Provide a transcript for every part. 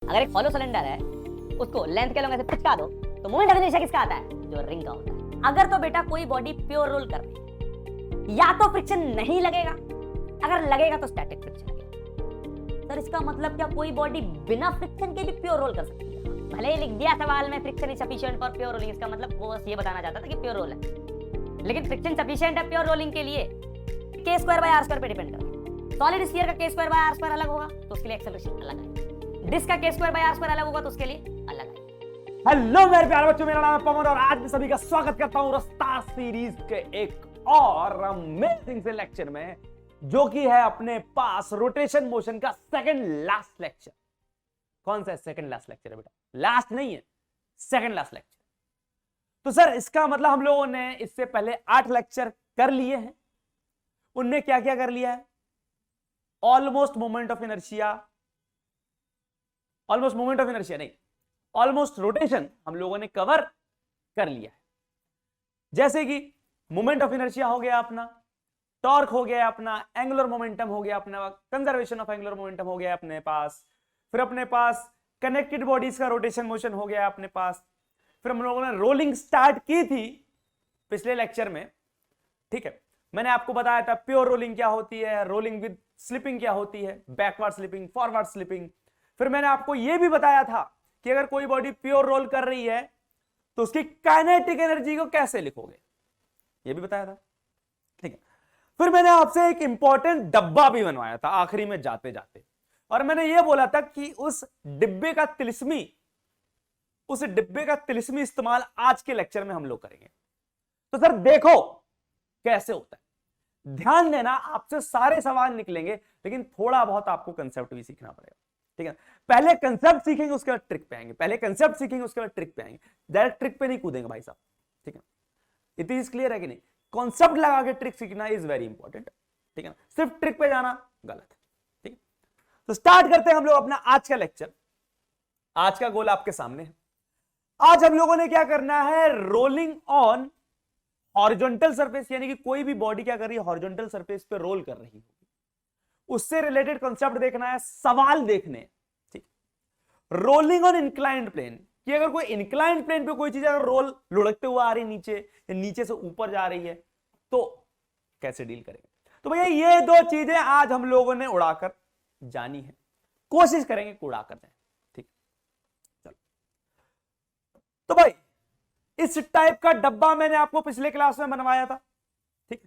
अगर एक hollow cylinder है उसको लेंथ के लॉन्ग ऐसे पिचका दो तो मोमेंट ऑफ इनर्शिया किसका आता है? जो रिंग का होता है। अगर तो बेटा कोई बॉडी प्योर रोल कर रही है या तो फ्रिक्शन नहीं लगेगा, अगर लगेगा तो स्टैटिक फ्रिक्शन लगेगा। सर इसका मतलब क्या कोई बॉडी बिना फ्रिक्शन के भी प्योर रोल कर सकती है? भले ही लिख दिया सवाल में friction is sufficient for pure rolling, इसका मतलब वो बस ये बताना चाहता था कि प्योर रोल है, लेकिन फ्रिक्शन सफिशिएंट है प्योर रोलिंग के लिए k square by r square पे डिपेंड करता है। सॉलिड स्फीयर का k square by r square अलग होगा तो उसके लिए एक्सेलरेशन अलग है, डिस्क का k square by r square अलग होगा तो उसके लिए अलग है। हेलो मेरे प्यारे बच्चों, मेरा नाम है पवन और आज मैं सभी का स्वागत करता हूं रफ्तार सीरीज के एक और अमेजिंग से लेक्चर में, जो कि है अपने पास रोटेशन मोशन का सेकंड लास्ट लेक्चर। कौन सा सेकंड लास्ट लेक्चर है बेटा? लास्ट नहीं है, सेकंड लास्ट लेक्चर। तो सर इसका मतलब हम लोगों ने इससे पहले 8 लेक्चर कर लिए हैं। उनमें क्या क्या कर लिया है? ऑलमोस्ट मोमेंट ऑफ इनर्शिया नहीं, ऑलमोस्ट रोटेशन हम लोगों ने कवर कर लिया है। जैसे कि मोमेंट ऑफ इनर्शिया हो गया अपना, टॉर्क हो गया अपना, एंगुलर मोमेंटम हो गया अपना, कंजर्वेशन ऑफ एंगुलर मोमेंटम हो गया अपने पास, फिर अपने पास कनेक्टेड बॉडीज का रोटेशन मोशन हो गया अपने पास, फिर हम लोगों ने रोलिंग स्टार्ट की थी पिछले लेक्चर में। ठीक है, मैंने आपको बताया था प्योर रोलिंग क्या होती है, रोलिंग विद स्लिपिंग क्या होती है, बैकवर्ड स्लिपिंग, फॉरवर्ड स्लिपिंग। फिर मैंने आपको यह भी बताया था कि अगर कोई बॉडी प्योर रोल कर रही है तो उसकी काइनेटिक एनर्जी को कैसे लिखोगे, यह भी बताया था। ठीक है, फिर मैंने आपसे एक इंपॉर्टेंट डब्बा भी बनवाया था आखिरी में जाते जाते, और मैंने यह बोला था कि उस डिब्बे का तिलिस्मी इस्तेमाल आज के लेक्चर में हम लोग करेंगे। तो सर देखो कैसे होता है, ध्यान देना, आपसे सारे सवाल निकलेंगे लेकिन थोड़ा बहुत आपको कंसेप्ट भी सीखना पड़ेगा। ठीक है, पहले कंसेप्ट सीखेंगे उसके बाद ट्रिक पे आएंगे, डायरेक्ट ट्रिक पे नहीं कूदेंगे भाई साहब। ठीक है, इट इज क्लियर है कि नहीं? कॉन्सेप्ट लगा के ट्रिक सीखना इज वेरी इंपॉर्टेंट। ठीक है, सिर्फ ट्रिक पे जाना गलत है। ठीक है, तो स्टार्ट करते हैं हम लोग अपना आज का लेक्चर। आज का गोल आपके सामने है। आज हम लोगों ने क्या करना है? रोलिंग ऑन हॉरिजॉन्टल सरफेस, यानी कि कोई भी बॉडी क्या कर रही है, हॉरिजॉन्टल सरफेस पे रोल कर रही है, उससे रिलेटेड कॉन्सेप्ट देखना है, सवाल देखने। ठीक, रोलिंग ऑन इंक्लाइंड प्लेन, कि अगर कोई इंक्लाइंड प्लेन पे कोई चीज अगर रोल लुढ़कते हुए आ रही नीचे या नीचे से ऊपर जा रही है तो कैसे डील करेंगे। तो भैया ये दो चीजें आज हम लोगों ने उड़ाकर जानी है, कोशिश करेंगे कि उड़ाकर जाए। ठीक, चलो। तो भाई इस टाइप का डब्बा मैंने आपको पिछले क्लास में बनवाया था। ठीक,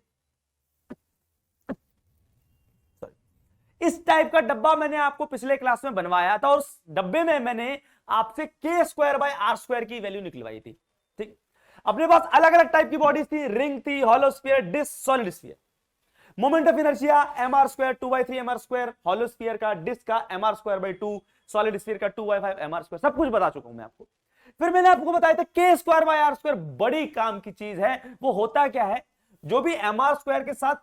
इस टाइप का डब्बा मैंने आपको पिछले क्लास में बनवाया था और उस डब्बे में मैंने आपसे k square by r square की वैल्यू निकलवाई थी। ठीक, अपने पास अलग अलग टाइप की बॉडीज थी, रिंग थी, hollow sphere, disc, solid sphere. Moment of inertia mr square 2/3 mr square, hollow sphere का, डिस्क का mr square by 2, solid sphere का 2/5 mr स्क्वायर, सब कुछ बता चुका हूं मैं आपको। फिर मैंने आपको बताया था k square by r square बड़ी काम की चीज है। वो होता क्या है? जो भी mr स्क्वायर के साथ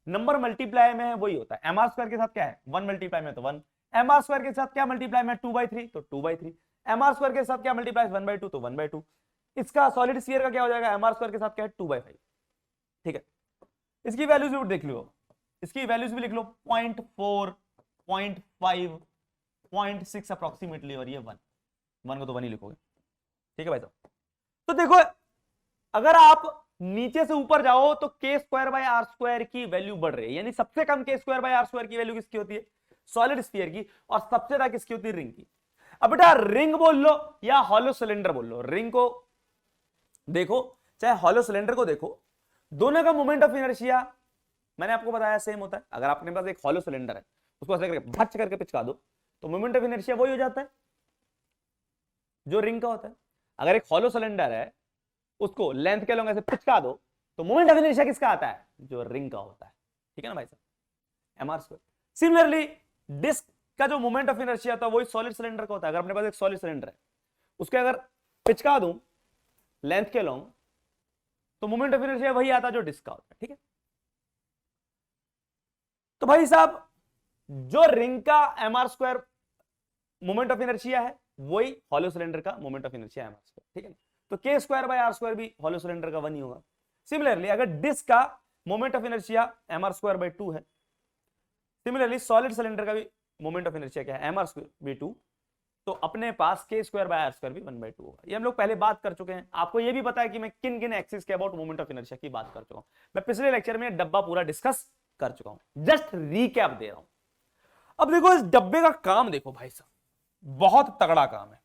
नंबर मल्टीप्लाई में है वही होता है। mr स्क्वायर के साथ क्या है? 1 मल्टीप्लाई में तो 1, mr स्क्वायर के साथ क्या मल्टीप्लाई में 2/3 तो 2/3, mr स्क्वायर के साथ क्या मल्टीप्लाई 1/2 तो 1/2। इसका सॉलिड स्फीयर का क्या हो जाएगा? mr स्क्वायर के साथ क्या है? 2/5। ठीक है, इसकी वैल्यूज भी देख लो, इसकी वैल्यूज भी लिख लो, 0.4, 0.5, 0.6 अप्रोक्सीमेटली, और ये 1 को तो 1 ही लिखोगे। ठीक है भाई साहब, तो देखो अगर आप नीचे से ऊपर जाओ तो k square by r square की वैल्यू बढ़ रही है, यानी सबसे कम k square by r square की वैल्यू किसकी होती है? सॉलिड स्फीयर की, और सबसे ज्यादा किसकी होती है? रिंग की। अब बेटा रिंग बोल लो या हॉलो सिलेंडर बोल लो, रिंग को देखो चाहे हॉलो सिलेंडर को देखो, दोनों का मोमेंट ऑफ इनर्शिया मैंने आपको बताया सेम होता है। अगर आपके पास एक हॉलो सिलेंडर है, उसको ऐसे करके भच करके पिचका दो तो मोमेंट ऑफ इनर्शिया वही हो जाता है जो रिंग का होता है। अगर एक हॉलो सिलेंडर है, उसको लेंथ के लॉन्ग ऐसे पिचका दो तो मोमेंट ऑफ इनर्शिया किसका आता है? जो रिंग का होता है। ठीक है ना भाई साहब, mr स्क्वायर। सिमिलरली डिस्क का जो मोमेंट ऑफ इनर्शिया होता है वही सॉलिड सिलेंडर का होता है। अगर अपने पास एक सॉलिड सिलेंडर है, उसके अगर पिचका दूं लेंथ के लॉन्ग तो मोमेंट ऑफ इनर्शिया वही आता है जो डिस्क का होता है। ठीक है, तो भाई साहब जो रिंग का mr square moment of inertia है वही हॉलो सिलेंडर का moment of inertia mr square. ठीक है, तो k square by r square भी हॉलो सिलेंडर का 1 ही होगा। सिमिलरली अगर डिस्क का moment of inertia mr square by 2 है, सिमिलरली सॉलिड सिलेंडर का भी मोमेंट ऑफ इनर्शिया क्या है, mr/v2, तो अपने पास k²/r² भी 1/2 होगा। ये हम लोग पहले बात कर चुके हैं, आपको ये भी पता है कि मैं किन किन एक्सिस के अबाउट मोमेंट ऑफ इनर्शिया की बात कर चुका हूं। मैं पिछले लेक्चर में डब्बा पूरा डिस्कस कर चुका हूं, जस्ट रीकैप दे रहा हूं। अब देखो इस डब्बे का काम देखो भाई साहब, बहुत तगड़ा काम है।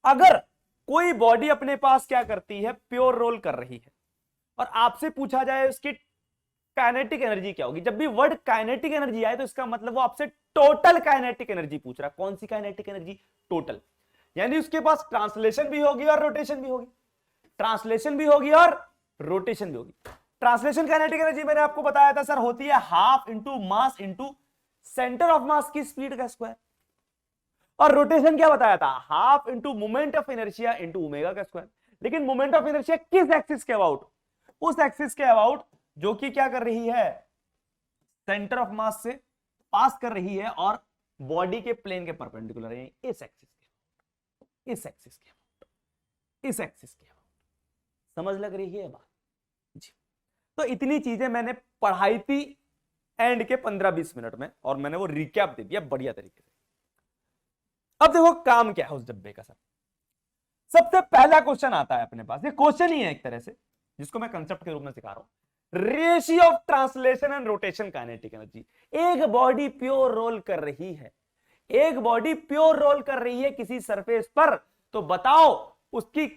अगर कोई बॉडी अपने पास क्या करती है, प्योर रोल कर रही है, और आपसे पूछा जाए उसकी काइनेटिक एनर्जी क्या होगी, जब भी वर्ड काइनेटिक एनर्जी आए तो इसका मतलब वो आपसे टोटल काइनेटिक एनर्जी पूछ रहा है। कौन सी काइनेटिक एनर्जी, टोटल, यानी उसके पास ट्रांसलेशन भी होगी और रोटेशन भी होगी, ट्रांसलेशन भी होगी और रोटेशन भी होगी। ट्रांसलेशन काइनेटिक एनर्जी मैंने आपको बताया था सर, होती है half into mass into centre of mass की स्पीड का स्क्वायर, और रोटेशन क्या बताया था, half into moment of inertia into omega का स्क्वायर। लेकिन मोमेंट ऑफ इनर्शिया किस एक्सिस के अबाउट, उस एक्सिस के अबाउट जो कि क्या कर रही है, सेंटर ऑफ मास से पास कर रही है और बॉडी के प्लेन के परपेंडिकुलर है, इस एक्सिस के, इस एक्सिस के, इस एक्सिस के। समझ लग रही है बात जी। तो इतनी चीजें मैंने पढ़ाई थी एंड के 15-20 मिनट में, और मैंने वो रिकैप दे दिया बढ़िया तरीके से। अब देखो काम क्या है उस डब्बे का सर। सबसे पहला क्वेश्चन आता है अपने पास, ये क्वेश्चन ही है एक तरह से, जिसको मैं कंसेप्ट के रूप में सिखा रहा हूं, ratio of translation and rotation kinetic energy. एक बॉडी प्योर रोल कर रही है, एक बॉडी प्योर रोल कर रही है किसी सरफेस पर, तो बताओ उसकी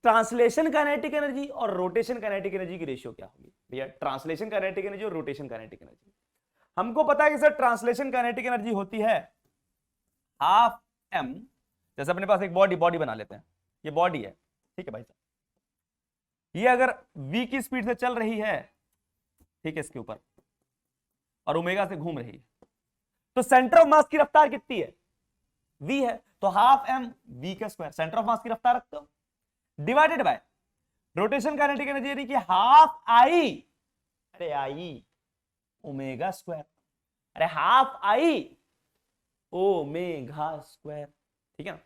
ट्रांसलेशन काइनेटिक एनर्जी और रोटेशन काइनेटिक एनर्जी की रेशियो क्या होगी। भैया ट्रांसलेशन काइनेटिक एनर्जी और रोटेशन काइनेटिक एनर्जी हमको पता है कि सर ट्रांसलेशन काइनेटिक एनर्जी होती है हाफ m, जैसे अपने पास एक बॉडी बना लेते हैं, ये बॉडी है, ठीक है भाई साहब, ये अगर v की स्पीड से चल रही है, ठीक है, इसके ऊपर, और ओमेगा से घूम रही है, तो सेंटर ऑफ मास की रफ्तार कितनी है, v है, तो हाफ m v का स्क्वायर, सेंटर ऑफ मास की रफ्तार रखते हो, divided by rotation kinetic energy यानी कि हाफ i, अरे i ओमेगा स्क्वायर, अरे हाफ i ओमेगा स्क्वायर, ठीक है ना।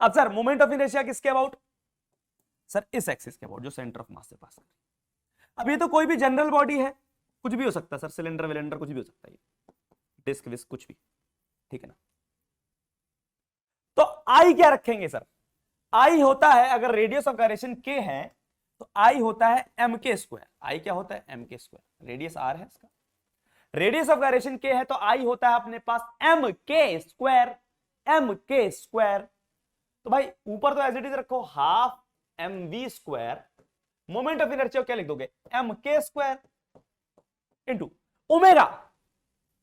अब सर मोमेंट ऑफ इनर्शिया किसके अबाउट, सर इस एक्सिस के अबाउट जो सेंटर ऑफ मास से पास कर रही है। अब ये तो कोई भी जनरल बॉडी है, कुछ भी हो सकता है सर, सिलेंडर विलेंडर कुछ भी हो सकता है, डिस्क विस्क कुछ भी, ठीक है ना। तो आई क्या रखेंगे सर, आई होता है, अगर रेडियस ऑफ गायरेशन के है तो आई होता है एम के स्क्वायर, आई क्या होता है M K square, radius are है इसका, रेडियस ऑफ गायरेशन के है तो आई होता है अपने पास M K square, M K square. तो भाई ऊपर तो एज इट इज रखो half M V square, moment of inertia क्या लिख दोगे, M K square into omega,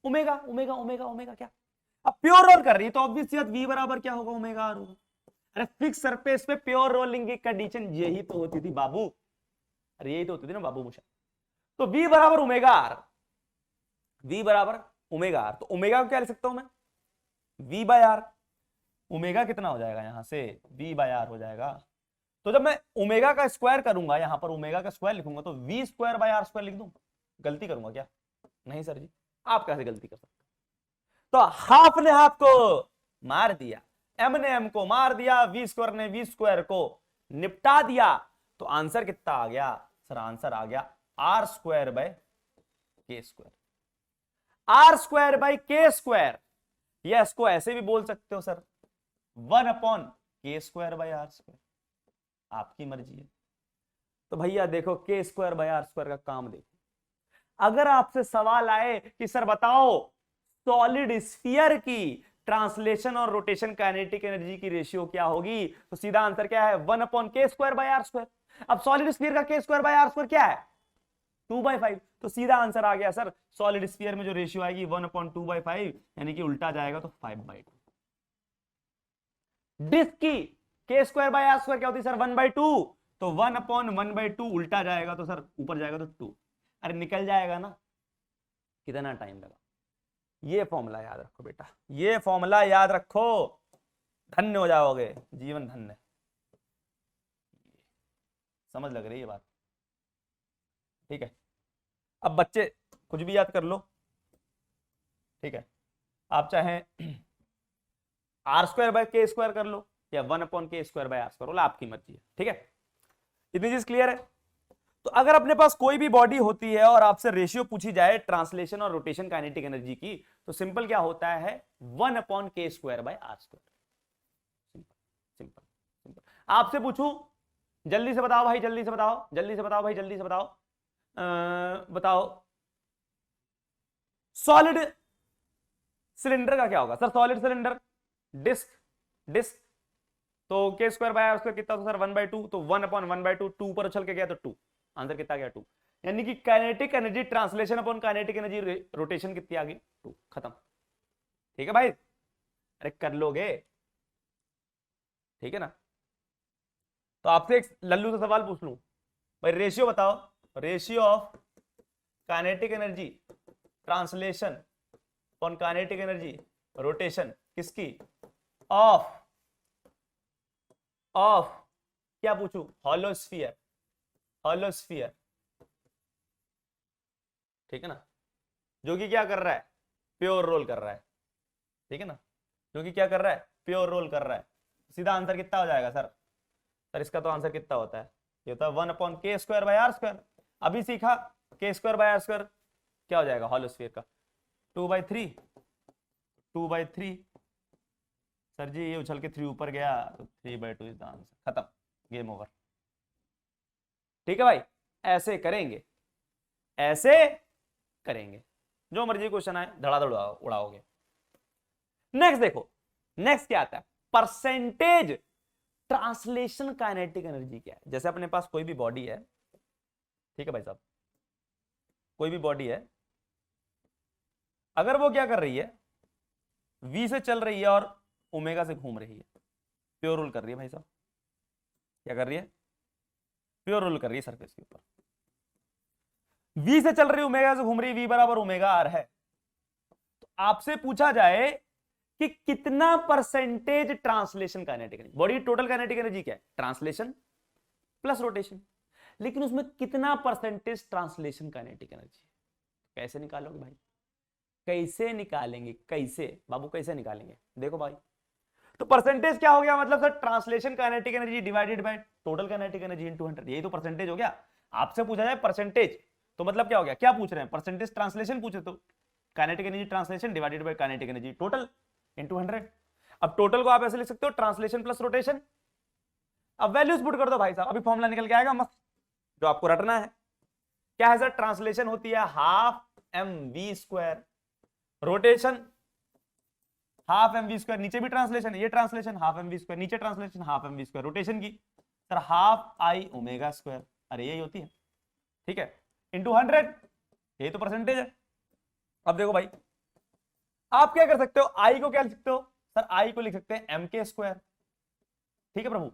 omega omega omega omega क्या, अब प्योर रोल कर रही है तो ऑब्वियसली वी बराबर क्या होगा, ओमेगा आर होगा। अरे फिक्स सरफेस पे प्योर रोलिंग की कंडीशन यही तो होती थी बाबू, अरे यही तो होती थी ना बाबू मुझे। तो वी बराबर ओमेगा आर, वी बराबर ओमेगा आर, तो ओमेगा को क्या लिख सकता हूं मैं, वी बाय आर, ओमेगा कितना हो जाएगा यहां से, वी बाय आर हो जाएगा। तो जब मैं ओमेगा का स्क्वायर करूंगा, यहां पर ओमेगा का स्क्वायर लिखूंगा तो V square by R square लिख दूं, गलती करूंगा क्या, नहीं सर जी, आप कैसे गलती कर सकते। तो हाफ ने हाफ को मार दिया, एम ने एम को मार दिया, वी स्क्वायर ने वी स्क्वायर को निपटा दिया, तो आंसर कितना आ गया सर, आंसर आ गया R square by K square, R square by K square, या इसको ऐसे भी बोल सकते हो sir 1/k square by R square, आपकी मर्जी है। तो भैया देखो K square by R square का काम देखो, अगर आपसे सवाल आए कि सर बताओ सॉलिड स्फीयर की ट्रांसलेशन और रोटेशन काइनेटिक एनर्जी की रेशियो क्या होगी, तो सीधा आंसर क्या है 1/k square by R square. अब सॉलिड स्फीयर का K square by R square क्या है 2/5, तो सीधा आंसर आ गया सर, सॉलिड स्फीयर में जो रेशियो आएगी 1/2/5, यानी कि उल्टा जाएगा तो 5/2। डिस्क की के स्क्वायर बाय आर स्क्वायर क्या होती है सर 1/2, तो 1/1/2 उल्टा जाएगा तो सर ऊपर जाएगा तो 2, अरे निकल जाएगा ना, कितना टाइम लगा। ये फॉर्मूला याद रखो बेटा, ये फॉर्मूला याद रखो, धन्य हो जाओगे, जीवन धन्य। समझ लग रही है बात, ठीक है। अब बच्चे कुछ भी याद कर लो, ठीक है, आप चाहें are square by K square कर लो या 1/k square by R square, आपकी मर्जी है, ठीक है। इतनी चीज क्लियर है। तो अगर अपने पास कोई भी बॉडी होती है और आपसे रेशियो पूछी जाए ट्रांसलेशन और रोटेशन काइनेटिक एनर्जी की, तो सिंपल क्या होता है, 1/k²/r²। Simple simple. आपसे पूछूं, जल्दी से बताओ भाई, जल्दी से बताओ, जल्दी से बताओ भाई, जल्दी से बताओ, बताओ सॉलिड सिलेंडर का क्या होगा sir? Solid cylinder, disc, disc, तो k²/r² कितना था सर? 1/2, तो 1/1/2, 2 ऊपर उछल के गया तो 2, आंसर कितना गया? 2। यानी कि kinetic energy translation upon kinetic energy rotation कितनी आ गई? 2। खत्म। ठीक है भाई, अरे कर लोगे, ठीक है ना? तो आपसे एक लल्लू से सवाल पूछ लूं भाई, रेशियो बताओ, ratio of kinetic energy translation upon kinetic energy rotation किसकी? ऑफ क्या पूछूं? हॉलोस्फीयर, हॉलोस्फीयर, ठीक है ना, जो कि क्या कर रहा है? प्योर रोल कर रहा है, ठीक है ना, जो कि क्या कर रहा है? प्योर रोल कर रहा है। सीधा आंसर कितना हो जाएगा सर? सर इसका तो आंसर कितना होता है? ये होता है 1/k²/r²। अभी सीखा k²/r² क्या हो जाएगा हॉलोस्फीयर का? 2/3, 2/3। सर जी ये उछल के 3 ऊपर गया तो 3/2 इज द आंसर। खत्म, गेम ओवर। ठीक है भाई, ऐसे करेंगे, ऐसे करेंगे, जो मर्जी क्वेश्चन आए धड़ाधड़ उड़ाओगे। नेक्स्ट देखो, नेक्स्ट क्या आता है? परसेंटेज ट्रांसलेशन काइनेटिक एनर्जी क्या है? जैसे अपने पास कोई भी बॉडी है, ठीक है भाई साहब, कोई भी बॉडी है, अगर वो क्या कर रही है, v से चल रही है और ओमेगा से घूम रही है, प्योर रोल कर रही है भाई साहब, क्या कर रही है? प्योर रोल कर रही है सरफेस के ऊपर, v से चल रही है, ओमेगा से घूम रही है, v बराबर ओमेगा आर है। तो आपसे पूछा जाए कि कितना percentage translation kinetic energy, body total kinetic energy क्या है? ट्रांसलेशन प्लस रोटेशन, लेकिन उसमें कितना परसेंटेज ट्रांसलेशन काइनेटिक एनर्जी? कैसे निकालोगे भाई? कैसे निकालेंगे? कैसे बाबू, कैसे निकालेंगे? देखो भाई, तो परसेंटेज क्या हो गया? मतलब sir translation kinetic energy divided by total kinetic energy into 100, यही तो परसेंटेज हो गया। आपसे पूछा जाए परसेंटेज, तो मतलब क्या हो गया? क्या पूछ रहे हैं? परसेंटेज ट्रांसलेशन पूछे तो kinetic energy translation divided by kinetic energy total into 100। अब टोटल को आप ऐसे लिख सकते हो, ट्रांसलेशन प्लस रोटेशन। अब वैल्यूज पुट कर दो भाई साहब, अभी फॉर्मूला निकल के आएगा मस्त, जो आपको रटना है। क्या है सर? ट्रांसलेशन होती है ½ mv², रोटेशन ½ mv², नीचे भी ट्रांसलेशन, ये ट्रांसलेशन ½ mv², नीचे ट्रांसलेशन ½ mv², रोटेशन की सर ½ I⍵², अरे यही होती है, ठीक है, इंटू 100, यही तो परसेंटेज है। अब देखो भाई, आप क्या कर सकते हो? आई को क्या लिख सकते हो सर? आई को लिख सकते हैं mk², ठीक है प्रभु,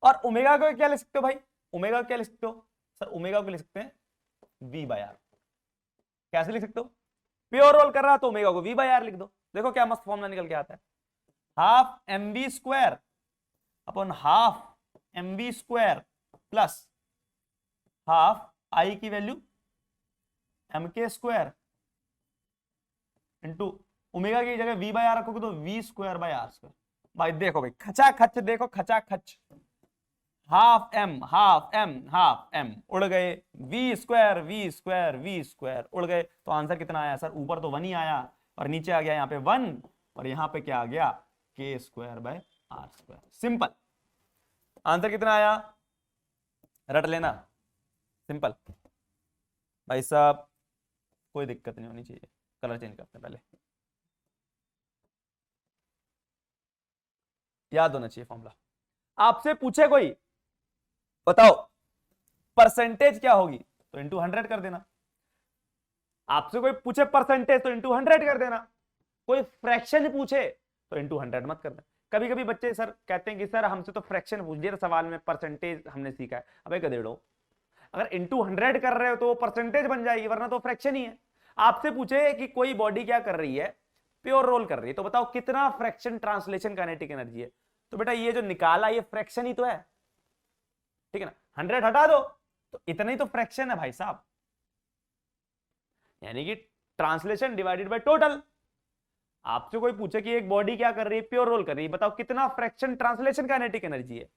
और ओमेगा को क्या लिख सकते हो भाई? ओमेगा को क्या लिख सकते हो सर? ओमेगा को लिख सकते हैं v/r। कैसे लिख सकते हो? प्योर रोल कर रहा तो ओमेगा को v/r लिख दो। देखो क्या मस्त फॉर्मूला निकल के आता है, ½ mv² upon ½ mv² plus half आई की वैल्यू mk² इंटू ओमेगा की जगह v/r रखोगे तो v²/r²। भाई देखो भाई, खचा खच, देखो खचा खच, ½ m उड़ गए, v² उड़ गए, तो आंसर कितना आया सर? ऊपर तो 1 ही आया और नीचे आ गया यहाँ पे 1, और यहाँ पे क्या आ गया? k²/r²। सिंपल। आंसर कितना आया? रट लेना, सिंपल भाई साहब, कोई दिक्कत नहीं होनी चाहिए। कलर चेंज करते हैं पहले, याद होना चाहिए फॉर्मूला। आपसे पूछे कोई, बताओ परसेंटेज क्या होगी, तो इंटू 100 कर देना। आपसे कोई पूछे परसेंटेज तो इंटू 100 कर देना। कोई फ्रैक्शन पूछे तो इंटू 100 मत करना। कभी कभी बच्चे सर कहते हैं कि सर हमसे तो फ्रैक्शन पूछ दिया सवाल में, परसेंटेज हमने सीखा है। अबे गधेड़ो, अगर इंटू 100 कर रहे हो तो परसेंटेज बन जाएगी, वरना तो फ्रैक्शन ही है। आपसे पूछे कि कोई बॉडी क्या कर रही है? प्योर रोल कर रही है, तो बताओ कितना फ्रैक्शन ट्रांसलेशन काइनेटिक एनर्जी है? तो बेटा ये जो निकाला ये फ्रैक्शन ही तो है, ठीक है ना। 100 हटा दो तो इतना ही तो फ्रैक्शन है भाई साहब, यानी कि ट्रांसलेशन डिवाइडेड बाय टोटल। आपसे कोई पूछे कि एक बॉडी क्या कर रही है? प्योर रोल कर रही है, बताओ कितना फ्रैक्शन ट्रांसलेशन काइनेटिक एनर्जी है?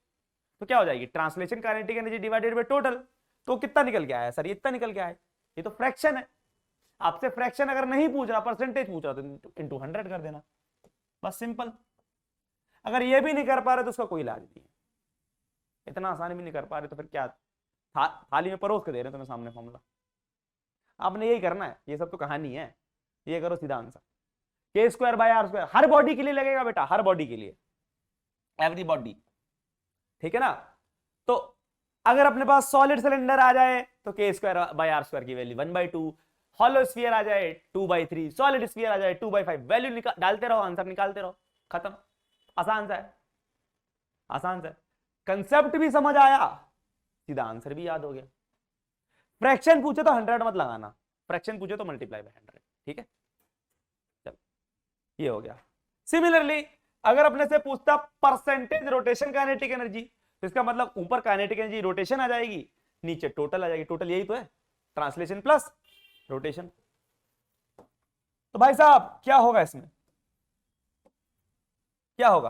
तो क्या हो जाएगी? Translation kinetic energy divided by total. तो कितना निकल के आया सर, ये इतना निकल के आया, ये तो फ्रैक्शन है। आपसे फ्रैक्शन अगर नहीं पूछ रहा, परसेंटेज पूछ रहा, तो इंटू 100 कर देना, बस सिंपल। अगर ये भी नहीं कर पा रहे तो उसका कोई इलाज नहीं है, इतना आसानी भी नहीं कर पा रहे तो फिर क्या, थाली में परोस के दे रहे हैं तुम्हें सामने फॉर्मूला, आपने यही करना है, ये सब तो कहानी है, ये करो सीधा answer. K square by R square हर बॉडी के लिए लगेगा बेटा, हर बॉडी के लिए, एवरी बॉडी, ठीक है ना। तो अगर अपने पास सॉलिड सिलेंडर आ जाए तो के स्क्वायर बाय आर स्क्वायर की वैल्यू 1/2, हॉलो स्फीयर आ जाए 2/3, सॉलिड स्फीयर आ जाए 2/5, वैल्यू डालते रहो, आंसर निकालते रहो, खत्म। आसान सा है, आसान सा है, कंसेप्ट भी समझ आया, सीधा आंसर भी याद हो गया। फ्रैक्शन पूछे तो 100 मत लगाना, फ्रैक्शन पूछे तो मल्टीप्लाई बाय 100, ठीक है। चलो ये हो गया। सिमिलरली अगर अपने से पूछता परसेंटेज रोटेशन काइनेटिक एनर्जी, तो इसका मतलब ऊपर काइनेटिक एनर्जी रोटेशन आ जाएगी, नीचे टोटल आ जाएगी, टोटल यही तो है, ट्रांसलेशन प्लस रोटेशन। तो भाई साहब क्या होगा इसमें, क्या होगा,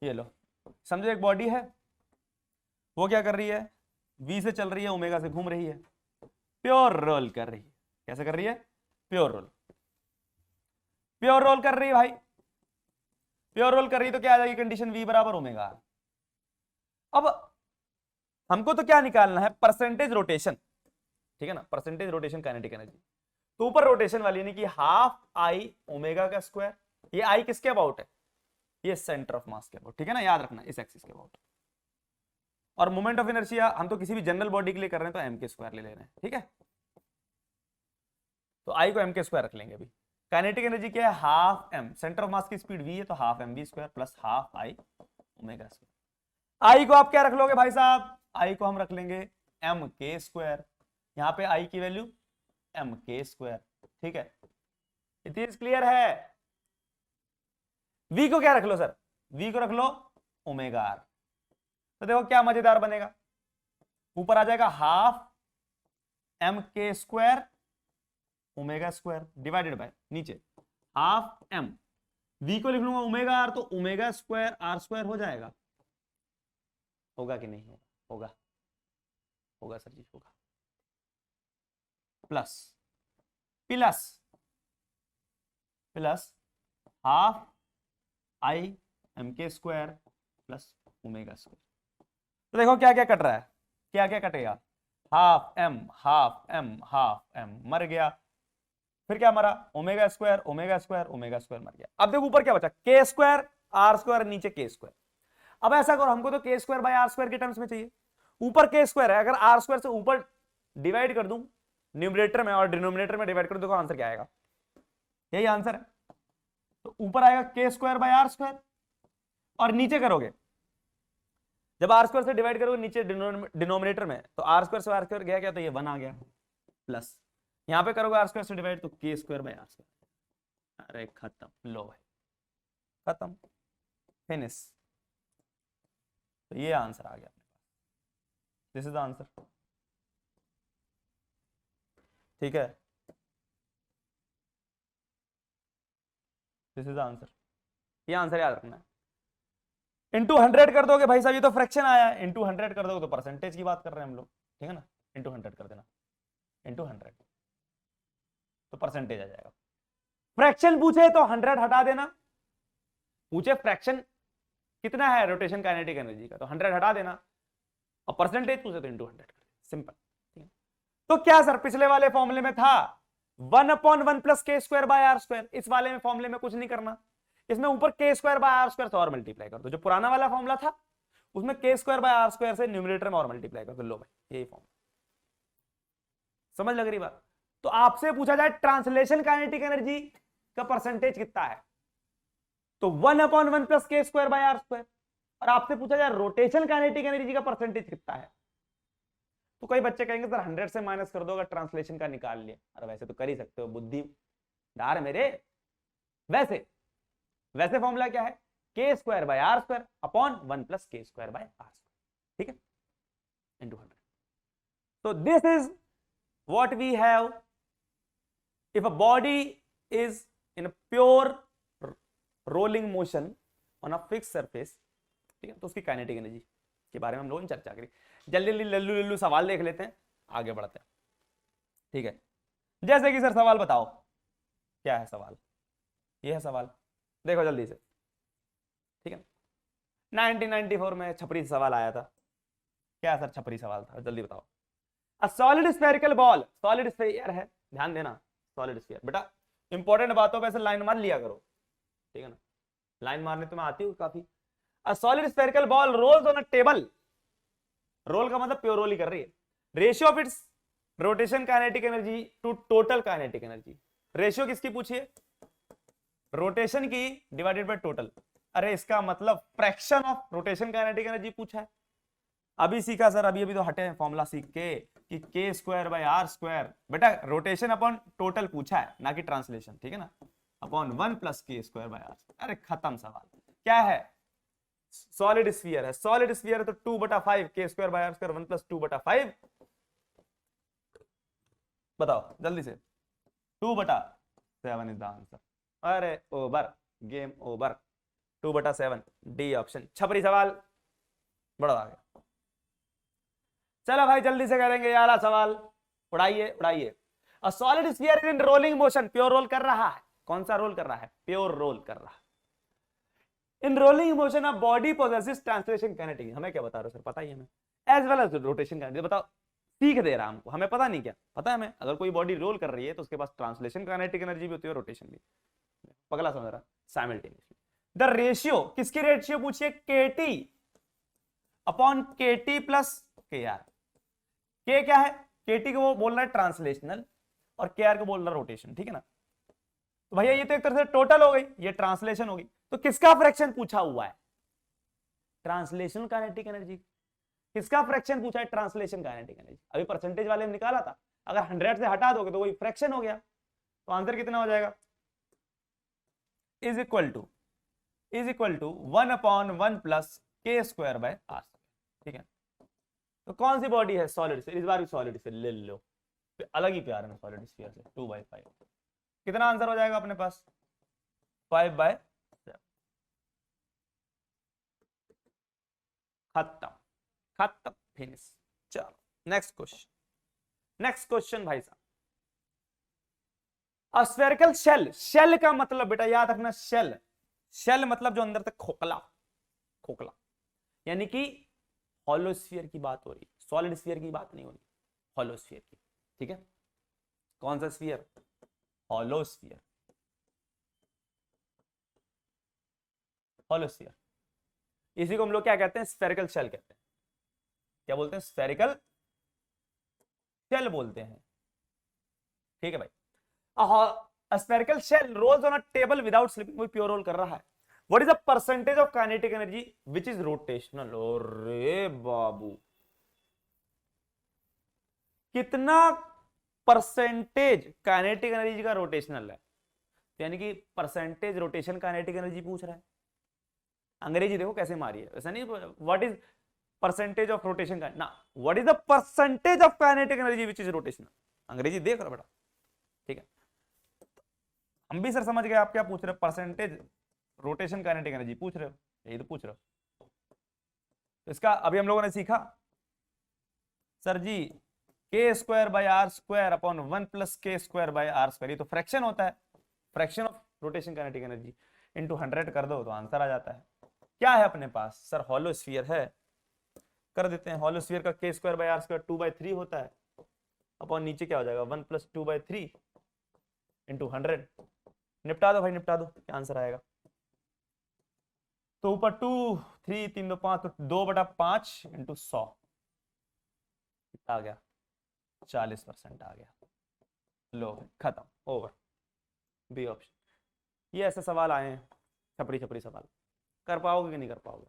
ये लो समझो एक बॉडी है, वो क्या कर रही है, V से चल रही है, ओमेगा से घूम रही है, प्योर रोल कर रही है। कैसे कर रही है, प्योर रोल, प्योर रोल कर रही है भाई, प्योर रोल कर रही है, तो क्या आ जाएगी कंडीशन, V बराबर ओमेगा। अब हमको तो क्या निकालना है, परसेंटेज रोटेशन, ठीक है ना, परसेंटेज रोटेशन काइनेटिक एनर्जी। तो ऊपर रोटेशन वाली यानी कि हाफ आई ओमेगा का स्क्वायर, ये आई किसके अबाउट है, ये सेंटर ऑफ मास के अबाउट, ठीक है ना, याद रखना इस एक्सिस के अबाउट। और मोमेंट ऑफ इनर्शिया हम तो किसी भी जनरल बॉडी के लिए कर रहे हैं तो एम के स्क्वायर ले रहे हैं, ठीक है। तो आई को एम के स्क्वायर रख लेंगे अभी। काइनेटिक एनर्जी क्या है, half M, centre of mass की स्पीड वी है, तो half M V square plus half I omega square. I को आप क्या रख लोगे भाई साहब, आई को हम रख लेंगे एम के स्क्वायर, यहां पे आई की वैल्यू एम के स्क्वायर, ठीक है। इट इज क्लियर है। वी को क्या रख लो सर, वी को रख लो ओमेगा आर, तो देखो क्या मजेदार बनेगा, ऊपर आ जाएगा half M K square omega square divided bye नीचे हाफ एम, वी को लिख लूंगा ओमेगा आर, तो ओमेगा स्क्वायर आर स्क्वायर हो जाएगा, होगा कि नहीं होगा, होगा, होगा सर जी, होगा, plus plus plus half I am K square plus omega square. तो देखो क्या क्या कट रहा है, क्या क्या कटेगा, half M half M half M मर गया, फिर क्या मरा, omega square omega square omega square मर गया। अब देखो ऊपर क्या बचा, के स्क्वायर आर स्क्वायर, नीचे के स्क्वायर। अब ऐसा करो, हमको तो के स्क्वायर बाय आर स्क्वायर के टर्म्स में चाहिए, ऊपर के स्क्वायर है, अगर आर स्क्वायर से ऊपर डिवाइड कर दूं न्यूमरेटर में और डिनोमिनेटर में डिवाइड कर दूं, देखो आंसर क्या आएगा, यही आंसर है। तो ऊपर आएगा के स्क्वायर बाय आर स्क्वायर, और नीचे करोगे जब आर स्क्वायर से डिवाइड करोगे नीचे डिनोमिनेटर में, तो आर स्क्वायर से आर स्क्वायर गया क्या, तो ये 1 आ गया, प्लस यहां पे करोगे आर स्क्वायर से डिवाइड, तो के स्क्वायर बाय आर स्क्वायर। अरे खत्म, लो भाई खत्म, फिनिश। तो ये आंसर आ गया अपने पास, दिस इज द आंसर, ठीक है, दिस इज द आंसर, ये आंसर याद रखना है। इंटू 100 कर दोगे भाई साहब, ये तो फ्रैक्शन आया है, इंटू 100 कर दोगे तो परसेंटेज की बात कर रहे हैं हम लोग, ठीक है ना, इंटू 100 कर देना, इंटू 100 तो परसेंटेज आ जाएगा। फ्रैक्शन पूछे तो 100 हटा देना, पूछे फ्रैक्शन कितना है रोटेशन काइनेटिक एनर्जी का, तो 100 हटा देना, और परसेंटेज पूछे तो इंटू 100 कर देना, सिंपल। तो क्या सर पिछले वाले फॉर्मूले में था 1/1 plus K square by R square, इस वाले में फॉर्मूले में कुछ नहीं करना, इसमें ऊपर के स्क्वायर बाय आर स्क्वायर से और मल्टीप्लाई कर दो, जो पुराना वाला फॉर्मूला था उसमें के स्क्वायर बाय आर स्क्वायर से न्यूमरेटर में और मल्टीप्लाई कर दो, लो भाई यही फॉर्मूला, समझ लग रही बात। तो आपसे पूछा जाए ट्रांसलेशन काइनेटिक एनर्जी का परसेंटेज कितना है, तो 1/1 plus K square by R square, और आपसे पूछा जाए रोटेशन काइनेटिक एनर्जी का परसेंटेज कितना है, तो कई बच्चे कहेंगे सर 100 से माइनस कर दो अगर ट्रांसलेशन का निकाल लिया, अरे वैसे तो कर ही सकते हो, बुद्धि डार मेरे, वैसे वैसे फॉर्मूला क्या है, K square by R square upon 1 plus K square by R square, ठीक है, इंटू 100। तो this is what we have if a body is in a pure rolling motion on a fix surface, ठीक है, तो उसकी kinetic energy के बारे में हम लोगों ने चर्चा करी। जल्दी जल्दी लल्लू लल्लू सवाल देख लेते हैं, आगे बढ़ते हैं। ठीक है, जैसे कि सर सवाल बताओ, क्या है सवाल? ये है सवाल, देखो जल्दी से। ठीक है, 1994 में छपरी सवाल आया था। क्या सर छपरी सवाल था, जल्दी बताओ। अ solid spherical ball, solid sphere है, ध्यान देना, सॉलिड स्फीयर। बेटा इंपॉर्टेंट बातों पे ऐसे लाइन मार लिया करो, ठीक है ना, लाइन मारने तुम्हें आती हो काफी। A solid spherical ball rolls on a table, roll का मतलब प्योर रोल ही कर रही है। Ratio of its rotation kinetic energy to total kinetic energy, रेशियो किसकी पूछी है? रोटेशन की डिवाइडेड बाय टोटल। अरे इसका मतलब fraction of rotation kinetic energy पूछा है। अभी सीखा सर, अभी अभी तो हटे हैं फॉर्मूला सीख के कि K square by R square. बेटा रोटेशन अपॉन टोटल पूछा है, ना कि ट्रांसलेशन, ठीक है ना, upon 1 plus K square by R. अरे खत्म सवाल। क्या है? सॉलिड स्फीयर है, सॉलिड स्फीयर है तो 2/5 K square by R square 1 plus 2/5। बताओ जल्दी से, 2/7 इज द आंसर। अरे over, game over, 2/7 D option, छपरी सवाल। बड़ा आ गया। चलो भाई जल्दी से करेंगे यार सवाल, उड़ाइए उड़ाइए। A solid sphere in rolling motion, pure roll कर रहा है। कौन सा रोल कर रहा है? प्योर रोल कर रहा है। In rolling motion a body possesses translation kinetic, हमें क्या बता रहे हो सर? पता ही हमें, as well as rotation kinetic. बताओ, सीख दे रहा हमको, हमें पता नहीं क्या पता है हमें? अगर कोई बॉडी रोल कर रही है तो उसके पास ट्रांसलेशन काइनेटिक एनर्जी भी होती है, रोटेशन भी। पगला समझ रहा, साइमल्टेनियसली। द रेशियो, किसकी रेशियो पूछिए? केटी अपॉन केटी प्लस के आर। के क्या है? केटी को वो बोल रहा है ट्रांसलेशनल और के आर को बोल रहा है रोटेशन, ठीक है ना। तो भैया ये तो एक तरह से टोटल हो गई, ये ट्रांसलेशन होगी। तो किसका फ्रैक्शन पूछा हुआ है? Translational kinetic energy. किसका फ्रैक्शन पूछा है? Translation kinetic energy. अभी परसेंटेज वाले ने निकाला था, अगर 100 से हटा दोगे तो वही फ्रैक्शन हो गया। तो आंसर कितना हो जाएगा? Is equal to 1/1 plus K square by R. ठीक है, तो कौन सी बॉडी है? सॉलिड से, इस बार भी सॉलिड से ले लो, अलग ही प्यार है सॉलिड स्फीयर से। 2/5 कितना आंसर हो जाएगा अपने पास? 5/7। खत्म खत्म, फिनिश। चलो नेक्स्ट क्वेश्चन, नेक्स्ट क्वेश्चन भाई साहब। अ स्फेरिकल शेल, शेल का मतलब बेटा याद रखना, शेल, शेल मतलब जो अंदर तक खोखला, खोखला, यानी कि हॉलो स्फीयर की बात हो रही, सॉलिड स्फीयर की बात नहीं हो रही, हॉलो स्फीयर की। ठीक है, कौन सा sphere? Hollow sphere, hollow sphere. इसी को हम लोग क्या कहते हैं? स्फेरिकल शेल कहते हैं। क्या बोलते हैं? स्फेरिकल शेल बोलते हैं। ठीक है भाई। A spherical shell rolls on a table without slipping, वो प्योर रोल कर रहा है। What is the percentage of kinetic energy which is rotational? अरे बाबू, कितना परसेंटेज काइनेटिक एनर्जी का रोटेशनल है? यानी कि परसेंटेज रोटेशन काइनेटिक एनर्जी पूछ रहा है। अंग्रेजी देखो कैसे मारी है, ऐसा नहीं what is percentage of rotation का ना, what is the percentage of kinetic energy which is rotational. अंग्रेजी देख रहा बेटा, ठीक है। हम भी सर समझ गए आप क्या पूछ रहे हो, परसेंटेज रोटेशन काइनेटिक एनर्जी पूछ रहे हो, यही तो पूछ रहे हो। तो इसका अभी हम लोगों ने सीखा सर जी, K square by R square upon 1 plus K square by R square, ये तो फ्रैक्शन होता है, fraction of rotation kinetic energy into 100 कर दो तो आंसर आ जाता है। क्या है अपने पास? सर हॉलो स्फीयर है, कर देते हैं। हॉलो स्फीयर का K square by R square 2/3 होता है, अपॉन नीचे क्या हो जाएगा? 1 प्लस 2/3 इंटू 100। निपटा दो भाई, निपटा दो, क्या आंसर आएगा? तो ऊपर 2 3 3 2 5, तो 2/5 इंटू 100 आ गया, 40% आ गया। लो खत्म, ओवर, बी ऑप्शन। ये ऐसे सवाल आए हैं, छपड़ी छपड़ी सवाल। कर पाओगे कि नहीं कर पाओगे?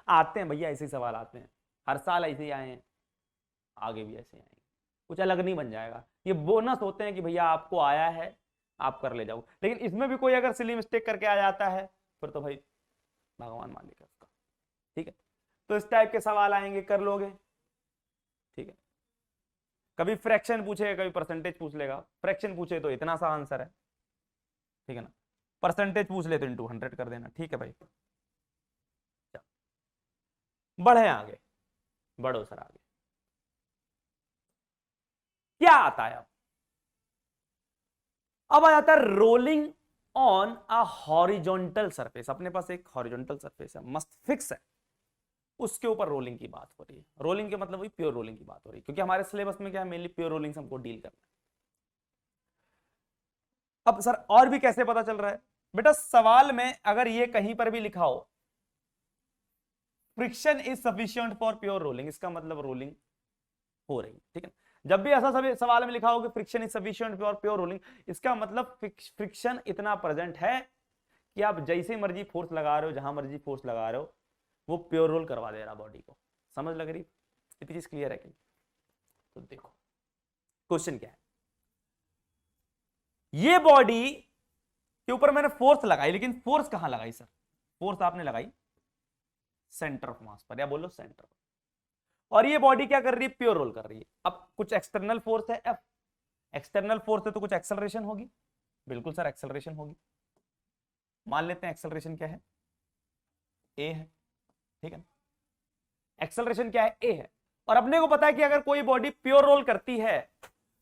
आते हैं भैया, ऐसे ही सवाल आते हैं, हर साल ऐसे ही आए हैं, आगे भी ऐसे ही आएंगे, कुछ अलग नहीं बन जाएगा। ये बोनस होते हैं कि भैया आपको आया है, आप कर ले जाओ। लेकिन इसमें भी कोई अगर सिली मिस्टेक करके आ जाता है फिर तो भाई भगवान मालिक है उसका। ठीक है, तो इस टाइप के सवाल आएंगे, कर लोगे। ठीक है, कभी फ्रैक्शन पूछेगा, कभी परसेंटेज पूछ लेगा। फ्रैक्शन पूछे तो इतना सा आंसर है, ठीक है ना, परसेंटेज पूछ ले तो इंटू 100 कर देना। ठीक है भाई, बढ़े आगे, बढ़ो सर आगे। क्या आता है अब आ जाता है rolling on a horizontal surface. अपने पास एक हॉरिजॉन्टल सरफेस है, मस्त फिक्स है, उसके ऊपर रोलिंग की बात हो रही है। रोलिंग के मतलब वही प्योर रोलिंग की बात हो रही है, क्योंकि हमारे सिलेबस में क्या है, मेनली प्योर रोलिंग से हमको डील करना है। अब सर और भी कैसे पता चल रहा है बेटा, सवाल में अगर ये कहीं पर भी लिखा हो friction is sufficient for pure rolling, इसका मतलब रोलिंग हो रही है, ठीक है। जब भी ऐसा सभी सवाल में लिखा हो कि friction is sufficient for pure rolling, इसका मतलब फ्रिक्शन इतना प्रेजेंट है कि आप जैसे मर्जी फोर्स लगा रहे हो, जहां मर्जी फोर्स लगा रहे हो, वो प्योर रोल करवा दे रहा बॉडी को। समझ लग रही, इतनी चीज क्लियर है कि? तो देखो क्वेश्चन क्या है, ये बॉडी के ऊपर मैंने फोर्स लगाई, लेकिन फोर्स कहां लगाई सर? फोर्स आपने लगाई सेंटर ऑफ मास पर, या बोलो सेंटर पर। और ये बॉडी क्या कर रही है? प्योर रोल कर रही है। अब कुछ एक्सटर्नल फोर्स है F, एक्सटर्नल फोर्स है तो कुछ एक्सेलरेशन होगी। बिल्कुल सर एक्सेलरेशन होगी। मान लेते हैं एक्सेलरेशन क्या है? A है, ठीक है। एक्सेलरेशन क्या है? A है। और अपने को पता है कि अगर कोई बॉडी प्योर रोल करती है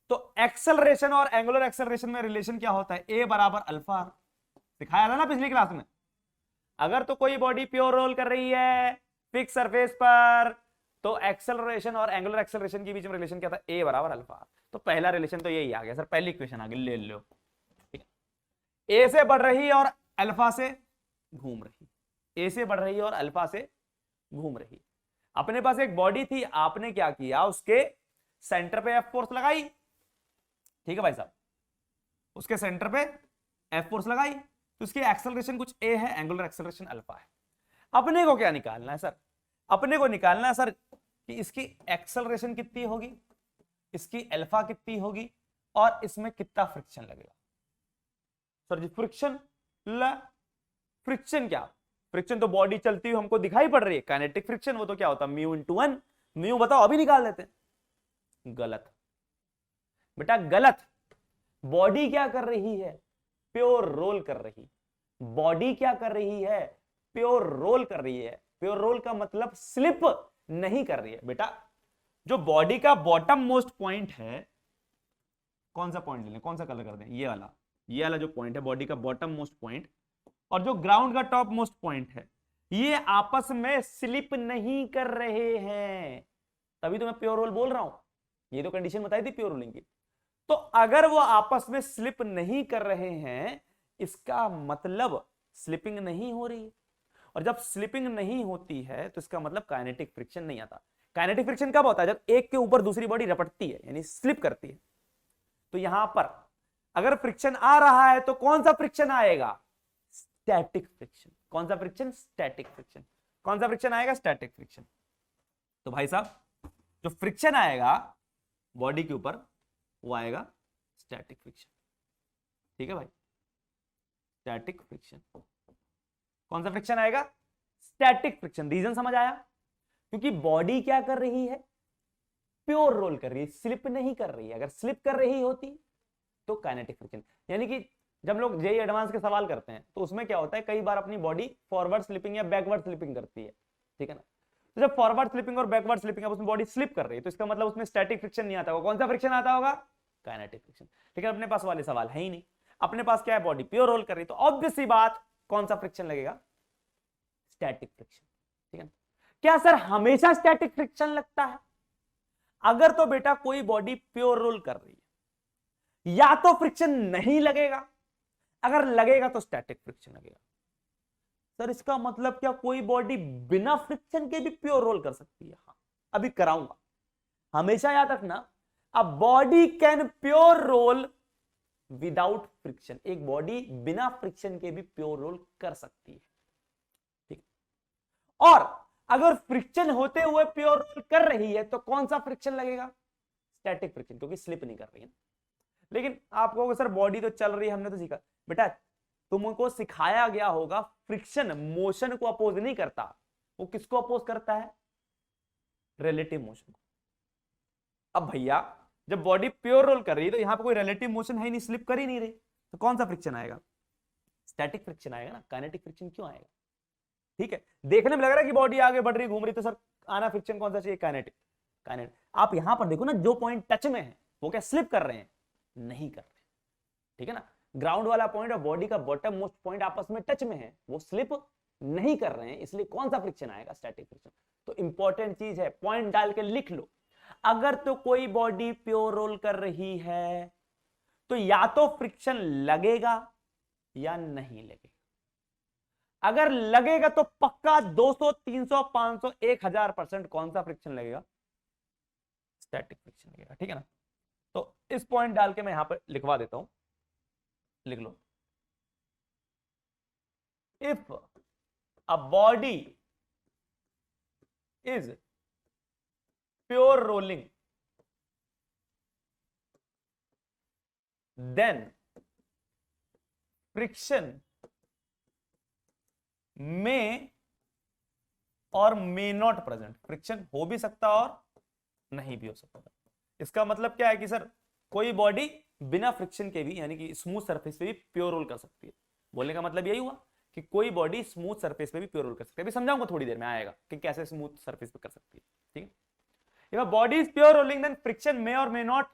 तो एक्सेलरेशन और एंगुलर एक्सेलरेशन में रिलेशन क्या होता है? A बराबर अल्फा आर। सिखाया था ना पिछली क्लास में। अगर तो कोई बॉडी प्योर रोल कर रही है फिक्स सरफेस पर, तो एक्सेलरेशन और एंगुलर एक्सेलरेशन के बीच में रिलेशन क्या था? A बराबर अल्फा आर। तो पहला रिलेशन तो यही आ गया सर, पहली इक्वेशन आ गई, ले लो। ठीक है, A से बढ़ रही और अल्फा से घूम रही, A से बढ़ रही और अल्फा से घूम रही। अपने पास एक बॉडी थी, आपने क्या किया, उसके सेंटर पे F फोर्स लगाई, ठीक है भाई साहब, उसके सेंटर पे F फोर्स लगाई, तो उसकी एक्सेलरेशन कुछ A है, एंगुलर एक्सेलरेशन अल्फा है। अपने को क्या निकालना है सर? अपने को निकालना है सर कि इसकी एक्सेलरेशन कितनी होगी, इसकी अल्फा कितनी होगी, और इसमें कितना फ्रिक्शन लगेगा। सर जी फ्रिक्शन, फ्रिक्शन क्या? फ्रिक्शन तो बॉडी चलती हुई हमको दिखाई पड़ रही है, काइनेटिक फ्रिक्शन, वो तो क्या होता है? Mu into 1। म्यू बताओ, अभी निकाल देते हैं। गलत बेटा, गलत। बॉडी क्या कर रही है? प्योर रोल कर रही। बॉडी क्या कर रही है? प्योर रोल कर रही है। प्योर रोल का मतलब स्लिप नहीं कर रही है बेटा। जो बॉडी का बॉटम मोस्ट पॉइंट है, कौन सा पॉइंट लें, कौन सा कलर कर दें? ये वाला जो पॉइंट है बॉडी का बॉटम मोस्ट पॉइंट, और जो ग्राउंड का टॉप मोस्ट पॉइंट है, ये आपस में स्लिप नहीं कर रहे हैं। तभी तो मैं प्योर रोल बोल रहा हूं, ये तो कंडीशन बताई थी प्योर रोलिंग की। तो अगर वो आपस में स्लिप नहीं कर रहे हैं, इसका मतलब स्लिपिंग नहीं हो रही है। और जब स्लिपिंग नहीं होती है तो इसका मतलब काइनेटिक फ्रिक्शन नहीं आता। काइनेटिक फ्रिक्शन कब होता है? जब एक के ऊपर दूसरी बॉडी रपटती है, यानी स्लिप करती है। तो यहां पर अगर फ्रिक्शन आ रहा है तो कौन सा फ्रिक्शन आएगा? Static friction. कौन सा फ्रिक्शन? Static friction. कौन सा फ्रिक्शन आएगा? Static friction. तो भाई साहब जो फ्रिक्शन आएगा बॉडी के ऊपर, वो आएगा स्टैटिक फ्रिक्शन। ठीक है भाई, स्टैटिक फ्रिक्शन। कौन सा फ्रिक्शन आएगा? Static friction. रीजन समझ आया? क्योंकि बॉडी क्या कर रही है? प्योर रोल कर रही है, स्लिप नहीं कर रही है। अगर स्लिप कर रही होती तो काइनेटिक फ्रिक्शन। यानी कि जब लोग जेईई एडवांस के सवाल करते हैं तो उसमें क्या होता है, कई बार अपनी बॉडी फॉरवर्ड स्लिपिंग या बैकवर्ड स्लिपिंग करती है, ठीक है ना। तो जब फॉरवर्ड स्लिपिंग और बैकवर्ड स्लिपिंग, अब उसमें बॉडी स्लिप कर रही है, तो इसका मतलब उसमें स्टैटिक फ्रिक्शन नहीं आता होगा। कौन सा फ्रिक्शन आता होगा? Kinetic friction. लेकिन अपने पास वाले सवाल है ही नहीं, अपने पास क्या है? बॉडी प्योर रोल कर रही है, तो ऑब्वियस सी बात, कौन सा फ्रिक्शन लगेगा? स्टैटिक फ्रिक्शन, ठीक है। क्या सर हमेशा स्टैटिक फ्रिक्शन लगता है? अगर तो बेटा कोई बॉडी प्योर रोल कर रही है, या तो फ्रिक्शन नहीं लगेगा, अगर लगेगा तो स्टैटिक फ्रिक्शन लगेगा। सर इसका मतलब क्या कोई बॉडी बिना फ्रिक्शन के भी प्योर रोल कर सकती है? हाँ, अभी कराऊंगा। हमेशा याद रखना, a body can pure roll without friction. एक बॉडी बिना फ्रिक्शन के भी प्योर रोल कर सकती है, ठीक। और अगर फ्रिक्शन होते हुए प्योर रोल कर रही है तो कौन सा फ्रिक्शन लगेगा? स्टैटिक फ्रिक्शन, क्योंकि स्लिप नहीं कर रही है। लेकिन आप कहोगे सर बॉडी तो चल रही है, हमने तो सीखा। बेटा तुमको सिखाया गया होगा फ्रिक्शन मोशन को अपोज नहीं करता, वो किसको अपोज करता है? रिलेटिव मोशन को। अब भैया जब बॉडी प्योर रोल कर रही है तो यहां पर कोई रिलेटिव मोशन है ही नहीं, स्लिप कर ही नहीं रही, तो कौन सा फ्रिक्शन आएगा? स्टैटिक फ्रिक्शन आएगा ना। काइनेटिक फ्रिक्शन क्यों आएगा? ठीक है, देखने में लग रहा है कि बॉडी आगे बढ़ रही घूम रही, तो सर आना फ्रिक्शन कौन सा चाहिए, काइनेटिक। काइनेटिक आप यहां पर देखो ना, जो पॉइंट टच में है वो क्या स्लिप कर रहे हैं, नहीं कर रहे, ठीक है ना। ग्राउंड वाला पॉइंट और बॉडी का बॉटम मोस्ट पॉइंट आपस में टच में है, वो स्लिप नहीं कर रहे हैं, इसलिए कौन सा फ्रिक्शन आएगा, स्टैटिक फ्रिक्शन। तो इंपॉर्टेंट चीज है, पॉइंट डाल के लिख लो। अगर तो कोई बॉडी प्योर रोल कर रही है तो या तो फ्रिक्शन लगेगा या नहीं लगेगा। अगर लगेगा तो पक्का 200, 300, 500, 1000% कौन सा फ्रिक्शन लगेगा, स्टैटिक फ्रिक्शन लगेगा, ठीक है ना। तो इस पॉइंट डाल के मैं यहां पर लिखवा देता हूं, लिख लो। If a body is pure rolling then friction may or may not present, friction हो भी सकता और नहीं भी हो सकता। इसका मतलब क्या है कि सर कोई बॉडी बिना फ्रिक्शन के भी, यानी कि स्मूथ सरफेस पे भी प्योर रोल कर सकती है। बोलने का मतलब यही हुआ कि कोई बॉडी स्मूथ सरफेस पे भी प्योर रोल कर सकती है। अभी समझाऊंगा थोड़ी देर में, आएगा कि कैसे स्मूथ सरफेस पे कर सकती है, ठीक है। If a body is pure rolling then friction may or may not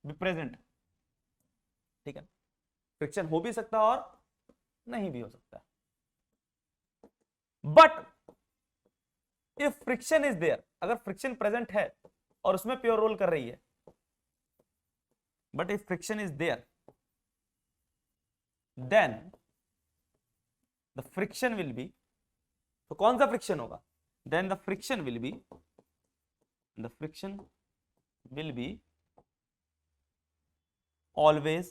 be present, ठीक है। फ्रिक्शन हो भी सकता और नहीं भी हो सकता। But if friction is there, अगर फ्रिक्शन प्रेजेंट है और उसमें प्योर रोल कर रही है, but if friction is there then the friction will be, तो कौन सा फ्रिक्शन होगा, then the friction will be always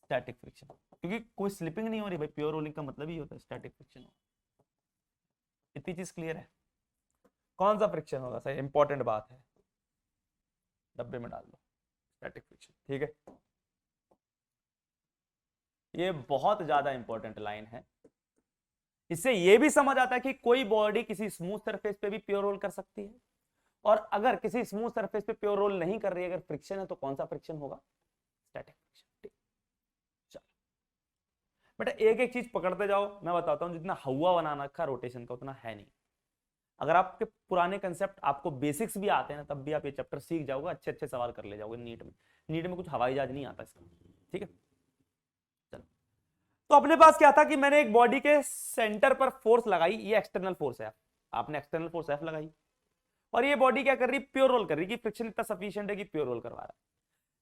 static friction, क्योंकि कोई स्लिपिंग नहीं हो रही भाई, प्योर रोलिंग का मतलब ही होता है स्टैटिक फ्रिक्शन। इतनी चीज क्लियर है। कौन सा फ्रिक्शन होगा सर, इंपॉर्टेंट बात है, डब्बे में डाल दो, स्टैटिक फ्रिक्शन, ठीक है। ये बहुत ज्यादा इंपॉर्टेंट लाइन है। इससे ये भी समझ आता है कि कोई बॉडी किसी स्मूथ सरफेस पे भी प्योर रोल कर सकती है, और अगर किसी स्मूथ सरफेस पे प्योर रोल नहीं कर रही है, अगर फ्रिक्शन है तो कौन सा फ्रिक्शन होगा, स्टैटिक फ्रिक्शन। चलो बेटा एक एक चीज पकड़ते जाओ, मैं बताता हूं। जितना हवा बनाना का रोटेशन का उतना है नहीं। अगर आपके पुराने कंसेप्ट आपको बेसिक्स भी आते हैं ना, तब भी आप ये चैप्टर सीख जाओगे, अच्छे अच्छे सवाल कर ले जाओगे नीट में। नीट में कुछ हवाई जहाज नहीं आता इसका, ठीक है। चलो तो अपने पास क्या था कि मैंने एक बॉडी के सेंटर पर फोर्स लगाई, ये एक्सटर्नल फोर्स है, आपने एक्सटर्नल फोर्स एफ लगाई, और ये बॉडी क्या कर रही, प्योर रोल कर रही, कि फ्रिक्शन इतना सफिशिएंट है कि प्योर रोल करवा रहा है।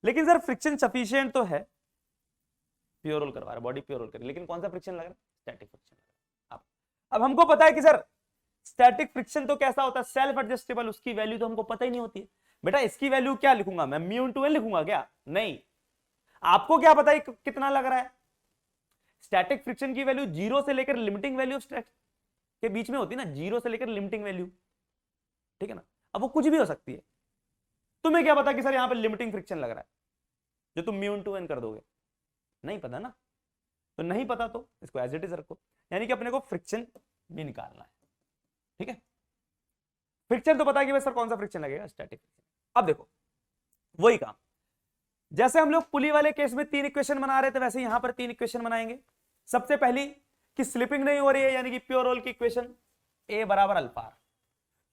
लेकिन सर फ्रिक्शन सफिशिएंट तो है, प्योर रोल करवा रहा है, बॉडी प्योर रोल कर रही है, लेकिन कौन सा फ्रिक्शन लग रहा है, स्टैटिक फ्रिक्शन लग रहा है। अब हमको पता है कि सर स्टैटिक फ्रिक्शन तो कैसा होता है, सेल्फ एडजस्टेबल, उसकी वैल्यू तो हमको पता ही नहीं होती है। बेटा इसकी वैल्यू क्या लिखूंगा मैं, म्यू इनटू एन लिखूंगा क्या, नहीं। आपको क्या पता है कितना लग रहा है। स्टैटिक फ्रिक्शन की वैल्यू जीरो से लेकर लिमिटिंग वैल्यू के बीच में होती है ना, जीरो से लेकर लिमिटिंग वैल्यू, ठीक है ना। अब वो कुछ भी हो सकती है। तुम्हें क्या पता कि सर यहां पर लिमिटिंग फ्रिक्शन लग रहा है, जो तुम म्यू इनटू एन कर दोगे, नहीं पता ना। तो नहीं पता तो इसको एज इट इज रखो, यानी कि अपने को फ्रिक्शन भी निकालना है, ठीक है। फ्रिक्शन तो पता है कि सर कौन सा फ्रिक्शन लगेगा, स्टैटिक फ्रिक्शन। अब देखो वही काम, जैसे हम लोग पुली वाले केस में 3 इक्वेशन बना रहे थे, वैसे यहां पर 3 इक्वेशन बनाएंगे। सबसे पहली कि स्लिपिंग नहीं हो रही है, यानी कि प्योर रोल की इक्वेशन ए बराबर अल्फा।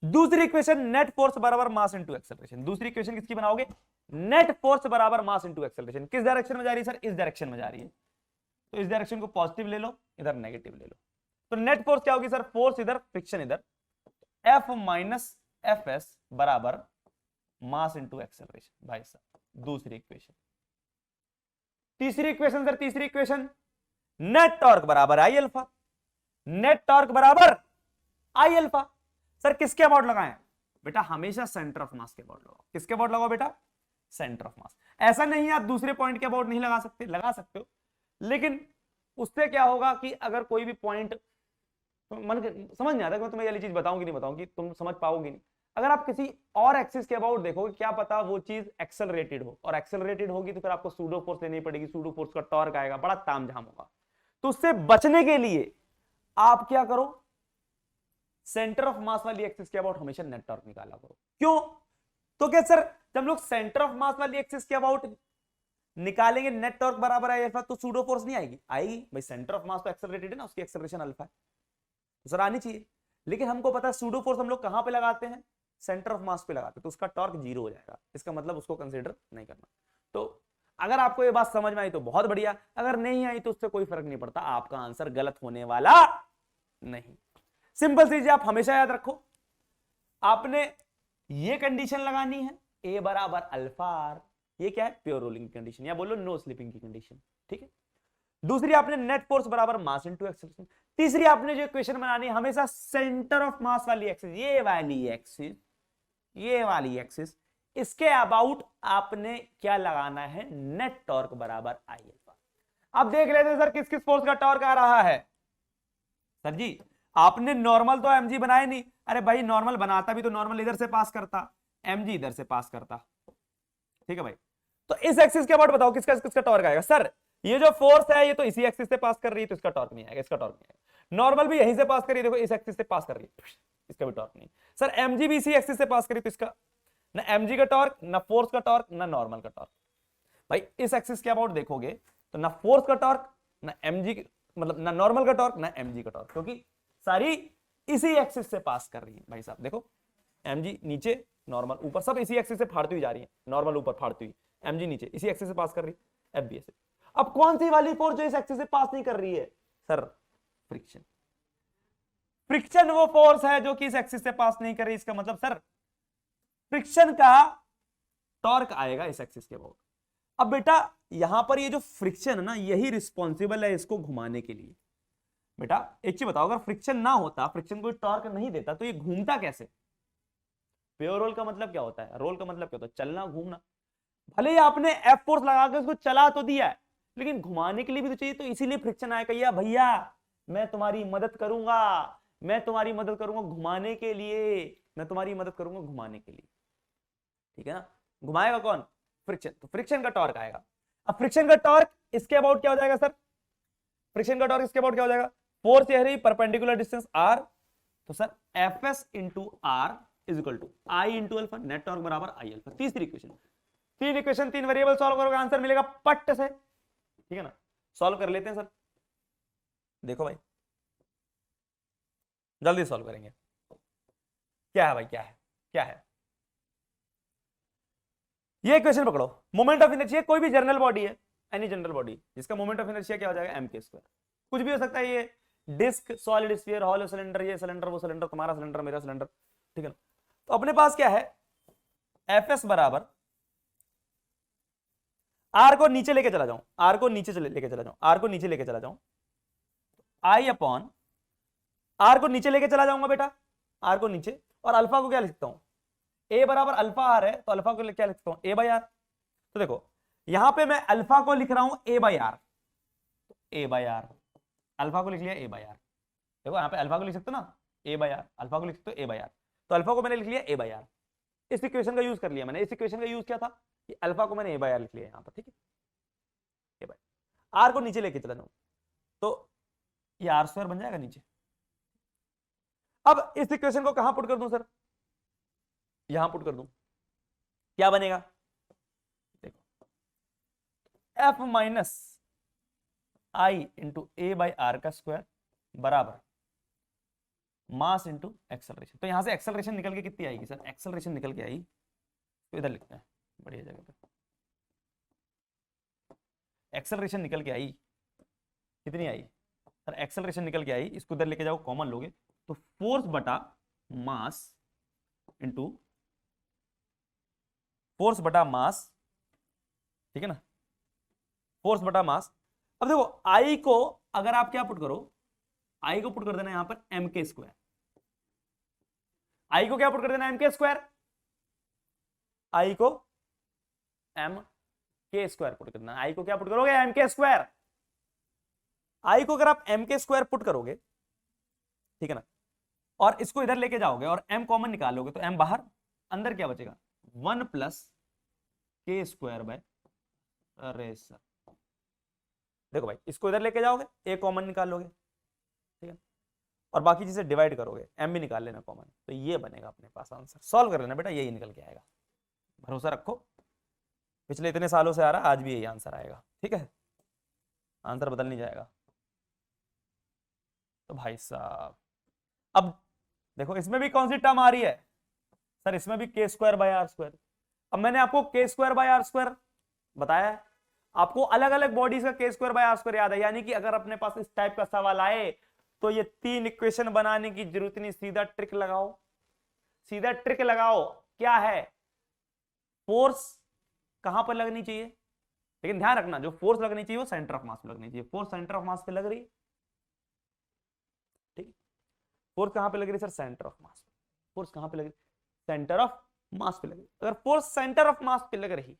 दूसरी इक्वेशन नेट फोर्स बराबर मास इनटू एक्सेलरेशन। दूसरी इक्वेशन किसकी बनाओगे, नेट फोर्स बराबर मास इनटू एक्सेलरेशन। किस डायरेक्शन में जा रही है सर, इस डायरेक्शन में जा रही है, तो इस डायरेक्शन को पॉजिटिव ले लो, इधर नेगेटिव ले लो। तो नेट फोर्स क्या होगी सर, फोर्स इधर फ्रिक्शन इधर, एफ माइनस एफ एस बराबर मास इनटू एक्सेलरेशन, भाई साहब दूसरी इक्वेशन। तीसरी इक्वेशन सर, तीसरी इक्वेशन नेट टॉर्क बराबर आई अल्फा, नेट टॉर्क बराबर आई अल्फा। सर किसके अबाउट लगाएं बेटा, हमेशा सेंटर ऑफ मास के अबाउट लगाओ। किसके अबाउट लगाओ बेटा, सेंटर ऑफ मास। ऐसा नहीं है आप दूसरे पॉइंट के अबाउट नहीं लगा सकते, लगा सकते हो, लेकिन उससे क्या होगा कि अगर कोई भी पॉइंट मन समझ नहीं आता कि मैं तुम्हें ये चीज बताऊंगी नहीं बताऊंगी, तुम समझ पाओगे नहीं। अगर आप किसी और एक्सिस के अबाउट देखोगे, क्या पता वो चीज एक्सेलरेटेड हो, और एक्सेलरेटेड होगी तो फिर आपको सूडो फोर्स लेनी पड़ेगी, सूडो फोर्स का टॉर्क आएगा, बड़ा तामझाम होगा। तो उससे बचने के लिए आप क्या करो, सेंटर ऑफ मास वाली एक्सिस के अबाउट हमेशा नेट टॉर्क निकाला करो। क्यों, तो क्या सर जब लोग सेंटर ऑफ मास वाली एक्सिस के अबाउट निकालेंगे नेट टॉर्क बराबर है अल्फा, तो सूडो फोर्स नहीं आएगी, आएगी भाई, सेंटर ऑफ मास तो एक्सेलरेटेड है ना, उसकी एक्सेलरेशन अल्फा है। सर आनी चाहिए, लेकिन हमको पता है सूडो फोर्स हम लोग कहां पे लगाते हैं, सेंटर ऑफ मास पे लगाते हैं, तो उसका टॉर्क 0 हो जाएगा, इसका मतलब उसको कंसीडर नहीं करना। तो अगर आपको ये बात समझ में आई तो बहुत बढ़िया, अगर नहीं आई तो उससे कोई फर्क नहीं पड़ता, आपका आंसर गलत होने वाला नहीं। सिंपल चीज आप हमेशा याद रखो, आपने ये कंडीशन लगानी है ए बराबर अल्फा आर, ये क्या है, प्योर रोलिंग कंडीशन, या बोलो नो स्लिपिंग की कंडीशन, ठीक है। दूसरी आपने नेट फोर्स बराबर मास इनटू एक्सेलरेशन। तीसरी आपने जो इक्वेशन बनानी है हमेशा सेंटर ऑफ मास वाली एक्सिस, ये वाली एक्सिस, ये वाली एक्सिस, इसके अबाउट आपने क्या लगाना है, नेट टॉर्क बराबर आई अल्फा। अब देख लेते हैं सर किस किस फोर्स का टॉर्क आ रहा है। सर जी आपने नॉर्मल तो एमजी बनाए नहीं, अरे भाई नॉर्मल बनाता भी तो नॉर्मल इधर से पास करता, एमजी इधर से पास करता, ठीक है भाई। तो इस एक्सिस के अबाउट बताओ किसका किसका टॉर्क आएगा। सर ये जो फोर्स है ये तो इसी एक्सिस से पास कर रही है, तो इसका टॉर्क नहीं आएगा, इसका टॉर्क नहीं आएगा। नॉर्मल भी यहीं से पास कर रही है, देखो इस एक्सिस से पास कर रही है, इसका भी टॉर्क नहीं। सर एमजी भी इसी एक्सिस से पास करी, तो इसका ना एमजी का टॉर्क, ना फोर्स का टॉर्क, ना नॉर्मल का टॉर्क। भाई इस एक्सिस के अबाउट देखोगे तो ना फोर्स का टॉर्क, ना एमजी, मतलब ना नॉर्मल का टॉर्क, ना एमजी का टॉर्क, क्योंकि सारी इसी एक्सिस से पास कर रही है। भाई साहब देखो एमजी नीचे, नॉर्मल ऊपर, सब इसी एक्सिस से फाड़ती हुई जा रही है, नॉर्मल ऊपर फाड़ती हुई, एमजी नीचे इसी एक्सिस से पास कर रही है, एफ बी एस। अब कौन सी वाली फोर्स जो इस एक्सिस से पास नहीं कर रही है, सर फ्रिक्शन। फ्रिक्शन वो फोर्स है जो कि इस एक्सिस से पास नहीं कर रही, इसका मतलब सर फ्रिक्शन का टॉर्क आएगा इस एक्सिस के अबाउट। अब बेटा यहां पर ये जो फ्रिक्शन है ना, यही रिस्पॉन्सिबल है इसको घुमाने के लिए। बेटा एक चीज बताओ, अगर फ्रिक्शन ना होता, फ्रिक्शन कोई टॉर्क नहीं देता, तो ये घूमता कैसे। प्योर रोल का मतलब क्या होता है, रोल का मतलब क्या होता है, चलना घूमना। भले ही आपने एफ फोर्स लगा के उसको चला तो दिया है, लेकिन घुमाने के लिए भी तो चाहिए, तो इसीलिए फ्रिक्शन आएगा। भैया मैं तुम्हारी मदद करूंगा, मैं तुम्हारी मदद करूंगा घुमाने के लिए, मैं तुम्हारी मदद करूंगा घुमाने के लिए, ठीक है ना। घुमाएगा कौन, फ्रिक्शन, तो फ्रिक्शन का टॉर्क आएगा। अब फ्रिक्शन का टॉर्क इसके अबाउट क्या हो जाएगा सर, फ्रिक्शन का टॉर्क इसके अबाउट क्या हो जाएगा, फोर्स यह रही परपेंडिकुलर डिस्टेंस आर, तो sir F S into R is equal to I into alpha, net torque बराबर आई अल्फा। तीसरी इक्वेशन, तीन इक्वेशन तीन वेरिएबल सॉल्व करोगे आंसर मिलेगा पट से, ठीक है ना। सॉल्व कर लेते हैं सर, देखो भाई जल्दी सॉल्व करेंगे। क्या है भाई, क्या है, क्या है, ये इक्वेशन पकड़ो, मोमेंट ऑफ इनर्शिया कोई भी जनरल बॉडी है, एनी जनरल बॉडी जिसका मोमेंट ऑफ इनर्शिया क्या हो जाएगा, एम के स्क्वायर। कुछ भी हो सकता है, ये disc, solid sphere, hollow cylinder, ये सिलेंडर, वो सिलेंडर, तुम्हारा सिलेंडर, मेरा सिलेंडर, ठीक है ना। तो अपने पास क्या है, एफ एस बराबर, आर को नीचे लेके चला जाऊं, आर को नीचे लेके चला जाऊं, आर को नीचे लेके चला जाऊं, आई अपॉन आर को नीचे लेके चला जाऊंगा बेटा, आर को नीचे, और अल्फा को क्या लिखता हूं, ए बराबर अल्फा आर है, तो अल्फा को क्या लिखता हूं, ए बाई आर। तो देखो यहां पे मैं अल्फा को लिख रहा हूं A by R, A by R, alpha को लिख लिया ए बाई आर। देखो यहां पे अल्फा को लिख सकते हो ना, ए बाई आर, अल्फा को लिख सकते हो ए बाई आर, तो अल्फा को मैंने लिख लिया ए बाई आर। इस इक्वेशन का यूज कर लिया मैंने, इस इक्वेशन का यूज क्या था, कि अल्फा को मैंने ए बाई आर लिख लिया यहां पर, ठीक है। ए बाई आर को नीचे लेके चला जाऊं तो ये आर स्क्वायर बन जाएगा नीचे। अब इस इक्वेशन को कहां पुट कर दूं सर, यहां पुट कर दूं, क्या बनेगा, देखो F minus I into A by R का स्क्वायर बराबर मास इंटू एक्सेलरेशन। तो यहां से एक्सेलरेशन निकल के कितनी आएगी सर, एक्सेलरेशन निकल के आई, तो इधर लिखते हैं बढ़िया जगह पे, एक्सेलरेशन निकल के आई, कितनी आई सर, एक्सेलरेशन निकल के आई, इसको इधर लेके जाओ कॉमन लोगे, तो फोर्स बटा मास इंटू फोर्स बटा मास, ठीक है ना, फोर्स बटा मास। अब देखो आई को अगर आप क्या पुट करो, आई को पुट कर देना यहां पर एम के स्क्वायर, आई को क्या पुट कर देना एम के स्क्वायर, आई को एम के स्क्वायर पुट करना, आई को क्या पुट करोगे एम के स्क्वायर। आई को अगर आप एम के स्क्वायर पुट करोगे, ठीक है ना, और इसको इधर लेके जाओगे और एम कॉमन निकालोगे, तो एम बाहर, अंदर क्या बचेगा 1 प्लस के स्क्वायर बाय, अरे सर देखो भाई इसको इधर लेके जाओगे, ए कॉमन निकाल लोगे, ठीक है, और बाकी चीजें डिवाइड करोगे, एम भी निकाल लेना कॉमन, तो ये बनेगा अपने पास आंसर। सॉल्व कर लेना बेटा, यही निकल के आएगा, भरोसा रखो, पिछले इतने सालों से आ रहा, आज भी यही आंसर आएगा, ठीक है, आंसर बदल नहीं जाएगा। तो भाई साहब अब देखो इसमें भी कौन सी टर्म आ रही है सर, इसमें भी के स्क्वायर बाय आर स्क्वायर। अब मैंने आपको के स्क्वायर बाय आर स्क्वायर बताया है, आपको अलग अलग बॉडीज का K square by R square याद है, यानी कि अगर अपने पास इस टाइप का सवाल आए तो ये 3 इक्वेशन बनाने की जरूरत नहीं, सीधा ट्रिक लगाओ, सीधा ट्रिक लगाओ। क्या है, फोर्स कहां पर लगनी चाहिए, लेकिन ध्यान रखना जो फोर्स लगनी चाहिए वो सेंटर ऑफ मास पे लगनी चाहिए। फोर्स सेंटर ऑफ मास पे लग रही है, ठीक, फोर्स कहां पे लग रही है sir, centre of mass. Force कहां पे लग रही है, सेंटर ऑफ मास पे लग रही है। अगर फोर्स सेंटर ऑफ मास पे लग रही है,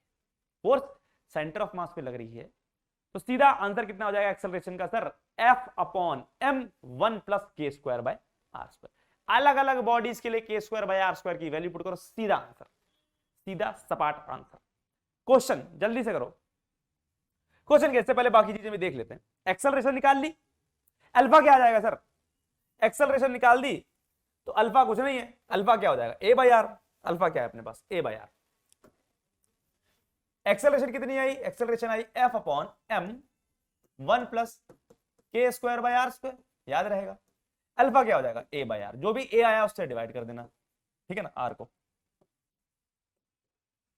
फोर्स सेंटर ऑफ मास पे लग रही है, तो सीधा आंसर कितना हो जाएगा एक्सेलरेशन का sir, F upon m 1 plus K square by R square. अलग अलग बॉडीज के लिए K square by R square की वैल्यू पुट करो, सीधा आंसर, सीधा सपाट आंसर। क्वेश्चन जल्दी से करो, क्वेश्चन कैसे, पहले बाकी चीजें भी देख लेते हैं। एक्सेलरेशन निकाल ली, अल्फा क्या आ जाएगा सर, एक्सेलरेशन निकाल दी तो अल्फा कुछ नहीं है, अल्फा क्या हो जाएगा ए बाई आर। अल्फा क्या है अपने पास, ए बाई आर। एक्सेलरेशन कितनी आई, एक्सेलरेशन आई F upon M 1 plus K square by R square, याद रहेगा। अल्फा क्या हो जाएगा, ए बाय आर, जो भी ए आया उससे डिवाइड कर देना, ठीक है ना, आर को।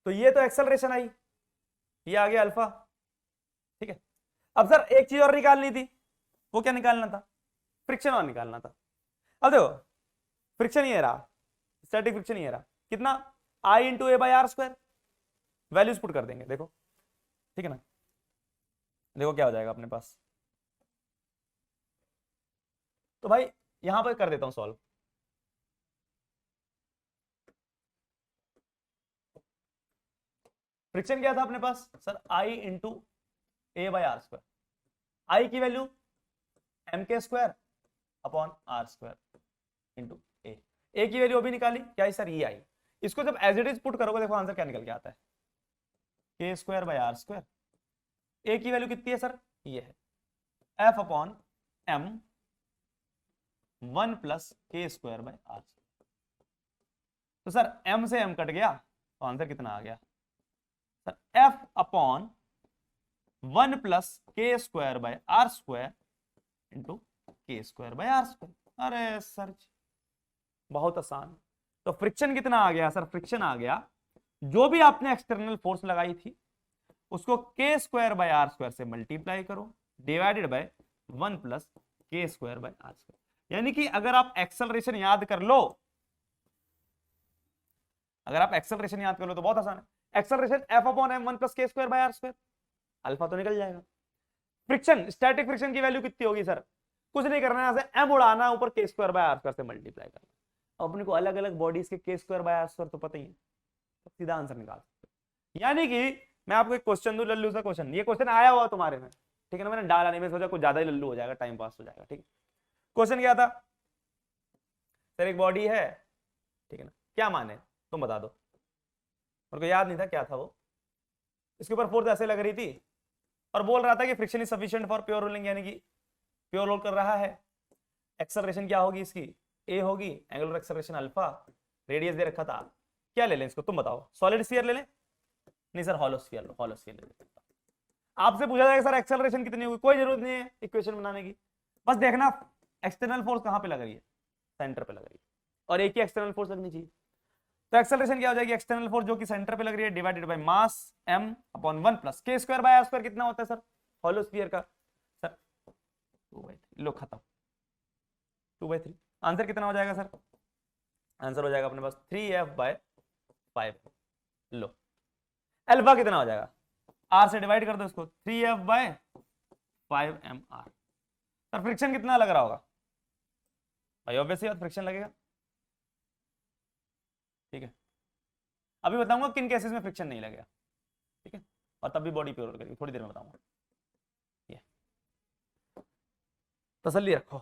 तो ये तो एक्सेलरेशन आई, ये आ गया अल्फा, ठीक है। अब सर एक चीज और निकालनी थी, वो क्या निकालना था, फ्रिक्शन और निकालना था। अब देखो फ्रिक्शन ये रहा, स्टैटिक फ्रिक्शन ये रहा, कितना, I into A by R square, values put कर देंगे, देखो ठीक है ना। देखो क्या हो जाएगा अपने पास, तो भाई यहां पर कर देता हूं सॉल्व। फ्रिक्शन क्या था अपने पास sir, I into A by R square, I की value M K square upon R square into A की वैल्यू अभी निकाली क्या है सर, ये आई। इसको जब एज इट इज पुट करोगे देखो आंसर क्या निकल के आता है, K square by R square. ए की वैल्यू कितनी है सर, ये है F upon M 1 plus K square by R square. तो सर एम से एम कट गया तो आंसर कितना आ गया sir, F upon 1 plus K square by R square into K square by R square. अरे सर बहुत आसान। तो फ्रिक्शन कितना आ गया सर, फ्रिक्शन आ गया जो भी आपने एक्सटर्नल फोर्स लगाई थी उसको के स्क्वायर बाय आर स्क्वायर से मल्टीप्लाई करो divided by 1 plus K square by R square. यानी कि अगर आप एक्सेलरेशन याद कर लो, अगर आप एक्सेलरेशन याद कर लो तो बहुत आसान है। Acceleration F upon M 1 plus K square by R square, alpha तो निकल जाएगा। फ्रिक्शन, स्टैटिक फ्रिक्शन की वैल्यू कितनी होगी सर, कुछ नहीं करना है, यहां से एम उड़ाना, ऊपर के स्क्वायर बाय आर स्क्वायर से मल्टीप्लाई करना। अपने को अलग अलग बॉडीज के स्क्वायर बाय आर स्क्वायर तो पता ही है, तो सीधा आंसर निकाल सकते। यानी कि मैं आपको एक क्वेश्चन दूं, लल्लू सा क्वेश्चन, ये क्वेश्चन आया हुआ तुम्हारे में, ठीक है ना, मैंने डाला नहीं, मैं सोचा कुछ ज्यादा ही लल्लू हो जाएगा, टाइम पास हो जाएगा, ठीक है। क्वेश्चन क्या था सर, एक बॉडी है, ठीक है ना, क्या माने तुम बता दो, मेरे को याद नहीं था क्या था वो। इसके ऊपर फोर्स ऐसे लग रही थी और बोल रहा था कि friction is sufficient for pure rolling, यानी कि प्योर रोल कर रहा है। एक्सेलरेशन क्या होगी इसकी, ए होगी, एंगुलर एक्सेलरेशन अल्फा, रेडियस दे रखा था। क्या ले लें इसको तुम बताओ, सॉलिड स्फीयर ले लें, नहीं सर हॉलो स्फीयर लो, हॉलो स्फीयर ले लें। आपसे पूछा जाएगा सर एक्सेलरेशन कितनी होगी, कोई जरूरत नहीं है इक्वेशन बनाने की, बस देखना एक्सटर्नल फोर्स कहां पे लग रही है, सेंटर पे लग रही है, और एक ही एक्सटर्नल फोर्स लगनी चाहिए। तो एक्सेलरेशन क्या हो जाएगी, एक्सटर्नल फोर्स जो कि सेंटर पे लग रही है divided by mass m upon 1 plus K square by R square, कितना होता है सर हॉलो स्फीयर का सर 2/3, लो खत्म, 2/3। आंसर कितना हो जाएगा सर, आंसर हो जाएगा अपने पास 3f/5। लो अल्फा कितना हो जाएगा, r से डिवाइड कर दो इसको, 3f/5mr। सर फ्रिक्शन कितना लग रहा होगा भाई, ऑब्वियसली बात फ्रिक्शन लगेगा, ठीक है। अभी बताऊंगा किन केसेस में फ्रिक्शन नहीं लगेगा, ठीक है, और तब भी बॉडी प्योर करेगी, थोड़ी देर में बताऊंगा। ये तसल्ली रखो।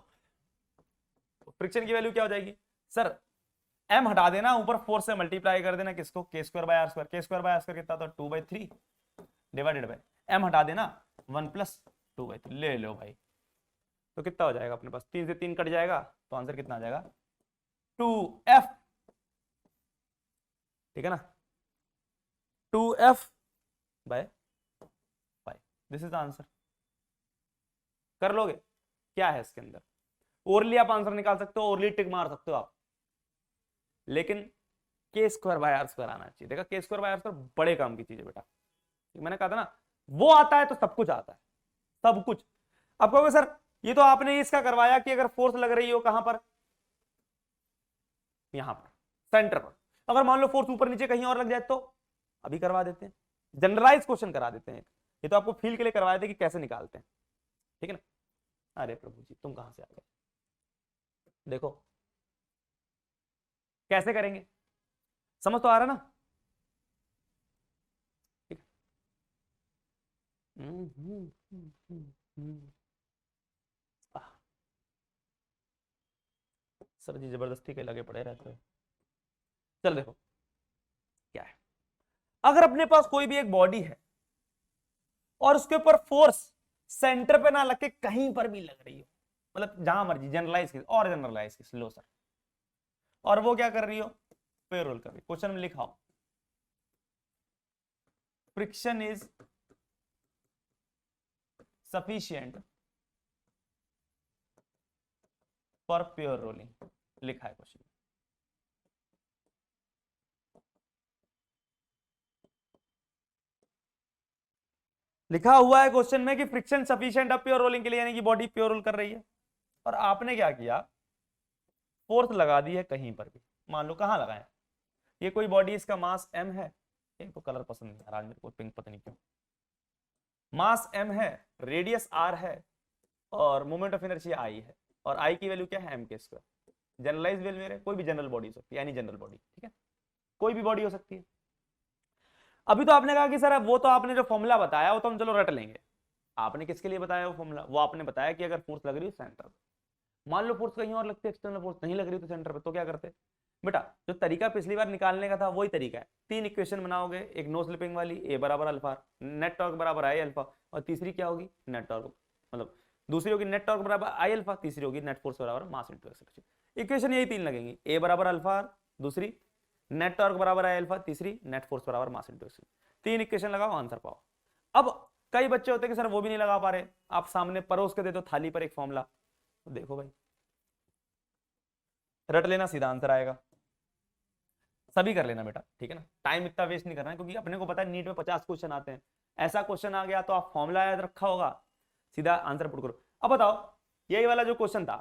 फ्रिक्शन की वैल्यू क्या हो जाएगी सर, m हटा देना, ऊपर 4 से मल्टीप्लाई कर देना किसको, के स्क्वायर बाय आर स्क्वायर। के स्क्वायर बाय आर स्क्वायर कितना था 2/3 डिवाइडेड बाय m हटा देना 1 प्लस 2/3, ले लो भाई। तो कितना हो जाएगा अपने पास, 3 से 3 कट जाएगा, तो आंसर कितना आ जाएगा 2f, ठीक है ना, 2f/5। This is the answer. कर लोगे, क्या है इसके अंदर, ओरली आप आंसर निकाल सकते हो, ओरली टिक मार सकते हो आप, लेकिन के स्क्वायर बाय आर स्क्वायर आना चाहिए। देखा, के स्क्वायर बाय आर स्क्वायर बड़े काम की चीज है बेटा। मैंने कहा था ना, वो आता है तो सब कुछ आता है, सब कुछ। अब कहोगे सर ये तो आपने इसका करवाया कि अगर फोर्स लग रही हो कहां पर, यहां पर सेंटर पर, अगर मान लो फोर्स ऊपर नीचे कहीं और लग जाए तो अभी करवा देते हैं, जनरलाइज क्वेश्चन करा देते हैं। ये तो आपको फील के लिए करवाए थे कि कैसे निकालते हैं, ठीक है ना। अरे प्रभु जी तुम कहां से आ गए, देखो कैसे करेंगे, समझ तो आ रहा ना, ठीक है। सर जी जबरदस्ती के लगे पड़े रहते हो। चल देखो क्या है, अगर अपने पास कोई भी एक बॉडी है और उसके ऊपर फोर्स सेंटर पे ना लग के कहीं पर भी लग रही हो, मतलब जहां मर्जी, जनरलाइज की और जनरलाइज की लो सर, और वो क्या कर रही हो, पेरोल कर रही, क्वेश्चन में लिखाओ friction is sufficient for pure rolling, लिखा है क्वेश्चन। लिखा हुआ है क्वेश्चन में कि फ्रिक्शन सफिशिएंट है प्योर रोलिंग के लिए, यानी कि बॉडी प्योर रोल कर रही है, और आपने क्या किया, फोर्स लगा दी है कहीं पर भी, मान लो कहां लगाए, ये कोई बॉडी, इसका मास m है, एक तो कलर पसंद नहीं आ रहा मेरे को, पिंक पता नहीं क्यों, मास m है, रेडियस r है, और मोमेंट ऑफ इनर्शिया I है, और I की वैल्यू क्या है, m के स्क्वायर। जनरलाइज वैल्यू मेरे, कोई भी जनरल बॉडी हो सकती है, यानी जनरल बॉडी, ठीक है, कोई भी बॉडी हो सकती है। अभी तो आपने कहा कि सर वो तो आपने जो फॉर्मूला बताया वो तो हम चलो रट लेंगे, आपने किसके लिए बताया वो फॉर्मूला, वो आपने बताया कि अगर फोर्स लग रही है सेंटर, मान लो फोर्स कहीं और लगती है, एक्सटर्नल फोर्स नहीं लग रही तो सेंटर पे, तो क्या करते बेटा, जो तरीका पिछली बार निकालने का था वही तरीका है, तीन इक्वेशन बनाओगे, एक नो स्लिपिंग वाली, ए बराबर अल्फा, नेट टॉर्क बराबर आई अल्फा, और तीसरी क्या होगी, नेट टॉर्क, मतलब दूसरी होगी नेट टॉर्क बराबर आई अल्फा, तीसरी होगी नेट फोर्स बराबर मास इनटू एक्सेलरेशन। इक्वेशन यही तीन लगेंगी, ए बराबर अल्फा, दूसरी नेट टॉर्क बराबर आई अल्फा, तीसरी नेट फोर्स बराबर मास इनटू एक्सेलरेशन। तीन इक्वेशन लगाओ, आंसर पाओ। अब कई बच्चे होते हैं कि सर वो भी नहीं लगा पा रहे, आप सामने परोस के दे दो थाली पर एक फॉर्मूला, देखो भाई रट लेना, सीधा आंसर आएगा, सभी कर लेना बेटा, ठीक है ना, टाइम इतना वेस्ट नहीं करना है, क्योंकि अपने को पता है नीट में 50 क्वेश्चन आते हैं, ऐसा क्वेश्चन आ गया तो आप फॉर्मूला याद रखा होगा, सीधा आंसर पुट करो। अब बताओ यही वाला जो क्वेश्चन था,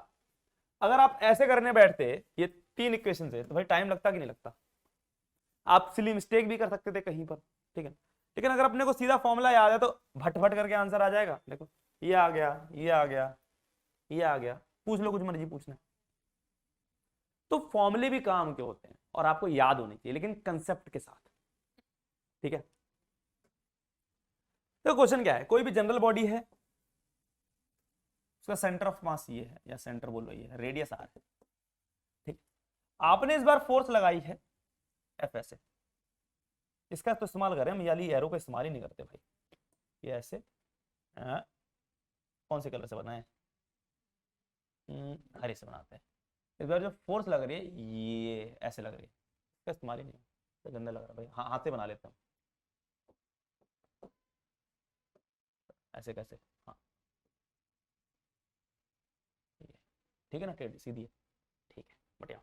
अगर आप ऐसे करने बैठते ये तीन इक्वेशन से, तो भाई टाइम लगता कि नहीं लगता, आप सिली मिस्टेक भी कर सकते थे कहीं पर, ठीक है, लेकिन अगर अपने को सीधा फॉर्मूला याद है तो भट भट करके आंसर आ जाएगा। देखो ये आ गया, ये आ गया, ये आ गया, पूछ लो कुछ मर्जी पूछना। तो फॉर्मूले भी काम के होते हैं और आपको याद होने चाहिए, लेकिन कंसेप्ट के साथ, ठीक है। तो क्वेश्चन क्या है, कोई भी जनरल बॉडी है, उसका सेंटर ऑफ मास ये है, या सेंटर बोलो ये है, रेडियस आर है, ठीक, आपने इस बार फोर्स लगाई है एफ ऐसे, इसका तो इस्तेमाल करें हम, याली एरो का इस्तेमाल ही नहीं करते भाई, ये ऐसे कौन से कलर से बनाए, हरे से बनाते हैं। इस बार जो फोर्स लग रही है ये ऐसे लग रही है, इसका इस्तेमाल ही नहीं, तो गंदा लग रहा है भाई, हाँ हाथ से बना लेते हैं ऐसे कैसे, हाँ ठीक है ना, टेढ़ी सीधी है, ठीक है बढ़िया,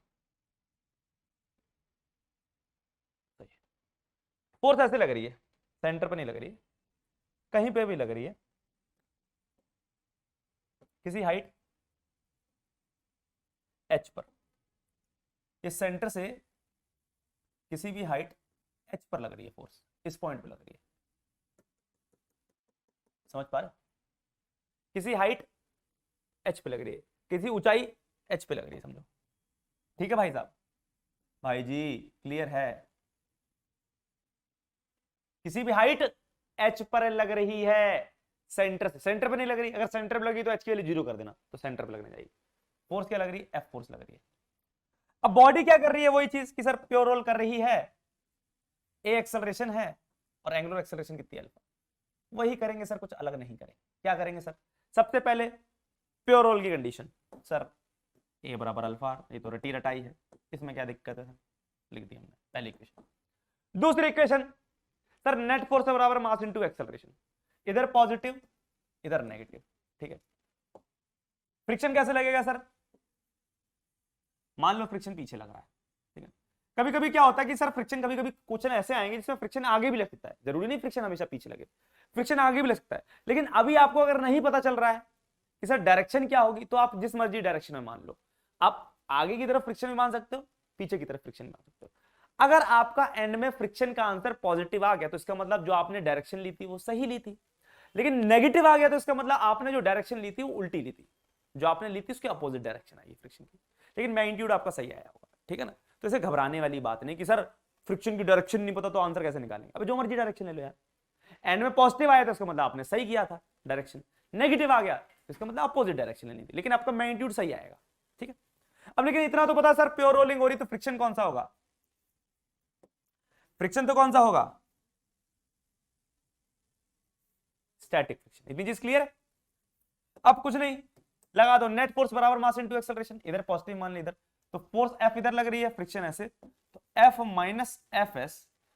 सही है। फोर्स ऐसे लग रही है, सेंटर पर नहीं लग रही है, कहीं पे भी लग रही है, किसी हाइट एच पर, इस सेंटर से किसी भी हाइट एच पर लग रही है फोर्स, इस पॉइंट पे लग रही है, समझ पा रहे, किसी हाइट एच पे लग रही है, किसी ऊंचाई एच पे लग रही है, समझो, ठीक है भाई साहब, भाई जी क्लियर है, किसी भी हाइट एच पर लग रही है, सेंटर से, सेंटर पे नहीं लग रही, अगर सेंटर पे लगी तो एच के लिए 0 कर देना, तो सेंटर पे लगने जाएगी। फोर्स क्या लग रही है, एफ फोर्स लग रही है। अब बॉडी क्या कर रही है, वही चीज कि सर प्योर रोल कर रही है, ए एक्सेलरेशन है और एंगुलर एक्सेलरेशन कितनी है अल्फा, वही करेंगे सर, कुछ अलग नहीं करेंगे। क्या करेंगे सर, सबसे पहले प्योर रोल की कंडीशन, सर ए बराबर अल्फा, ये तो रटी रटाई है, इसमें क्या दिक्कत है, लिख दी हमने पहली इक्वेशन। दूसरी इक्वेशन सर नेट फोर्स बराबर मास इनटू एक्सेलरेशन, इधर पॉजिटिव इधर नेगेटिव, ठीक है। फ्रिक्शन कैसे लगेगा सर, मान लो फ्रिक्शन पीछे लग रहा है, ठीक है। कभी कभी क्या होता है कि सर फ्रिक्शन, कभी कभी क्वेश्चन ऐसे आएंगे जिसमें फ्रिक्शन आगे भी लग सकता है, जरूरी नहीं फ्रिक्शन हमेशा पीछे लगे, फ्रिक्शन आगे भी लग सकता है। लेकिन अभी आपको अगर नहीं पता चल रहा है कि सर डायरेक्शन क्या होगी, तो आप जिस मर्जी डायरेक्शन में मान लो, आप आगे की तरफ फ्रिक्शन में मान सकते हो, पीछे की तरफ फ्रिक्शन में मान सकते हो। अगर आपका एंड में फ्रिक्शन का आंसर पॉजिटिव आ गया तो इसका मतलब जो आपने डायरेक्शन ली थी वो सही ली थी, लेकिन नेगेटिव आ गया तो इसका मतलब आपने जो डायरेक्शन ली थी वो उल्टी ली थी, जो आपने ली थी उसके अपोजिट डायरेक्शन आई फ्रिक्शन की, लेकिन मैग्नीट्यूड आपका सही आया होगा, ठीक है ना। तो इसे घबराने वाली बात नहीं कि सर फ्रिक्शन की डायरेक्शन नहीं पता तो आंसर कैसे निकालेंगे, अब जो मर्जी डायरेक्शन ले लो यार। एंड में पॉजिटिव आया तो इसका मतलब आपने सही किया था डायरेक्शन, नेगेटिव आ गया तो इसका मतलब अपोजिट डायरेक्शन लेनी थी, लेकिन आपका मैग्नीट्यूड सही आएगा, ठीक है। अब लेकिन इतना तो पता सर प्योर रोलिंग हो रही तो फ्रिक्शन कौन सा होगा, फ्रिक्शन तो कौन सा होगा, स्टैटिक फ्रिक्शन। इतनी चीज क्लियर है। अब कुछ नहीं, लगा दो नेट फोर्स बराबर मास इनटू एक्सेलरेशन, इधर पॉजिटिव मान ली इधर, तो फोर्स F इधर लग रही है, फ्रिक्शन ऐसे, तो F माइनस FS,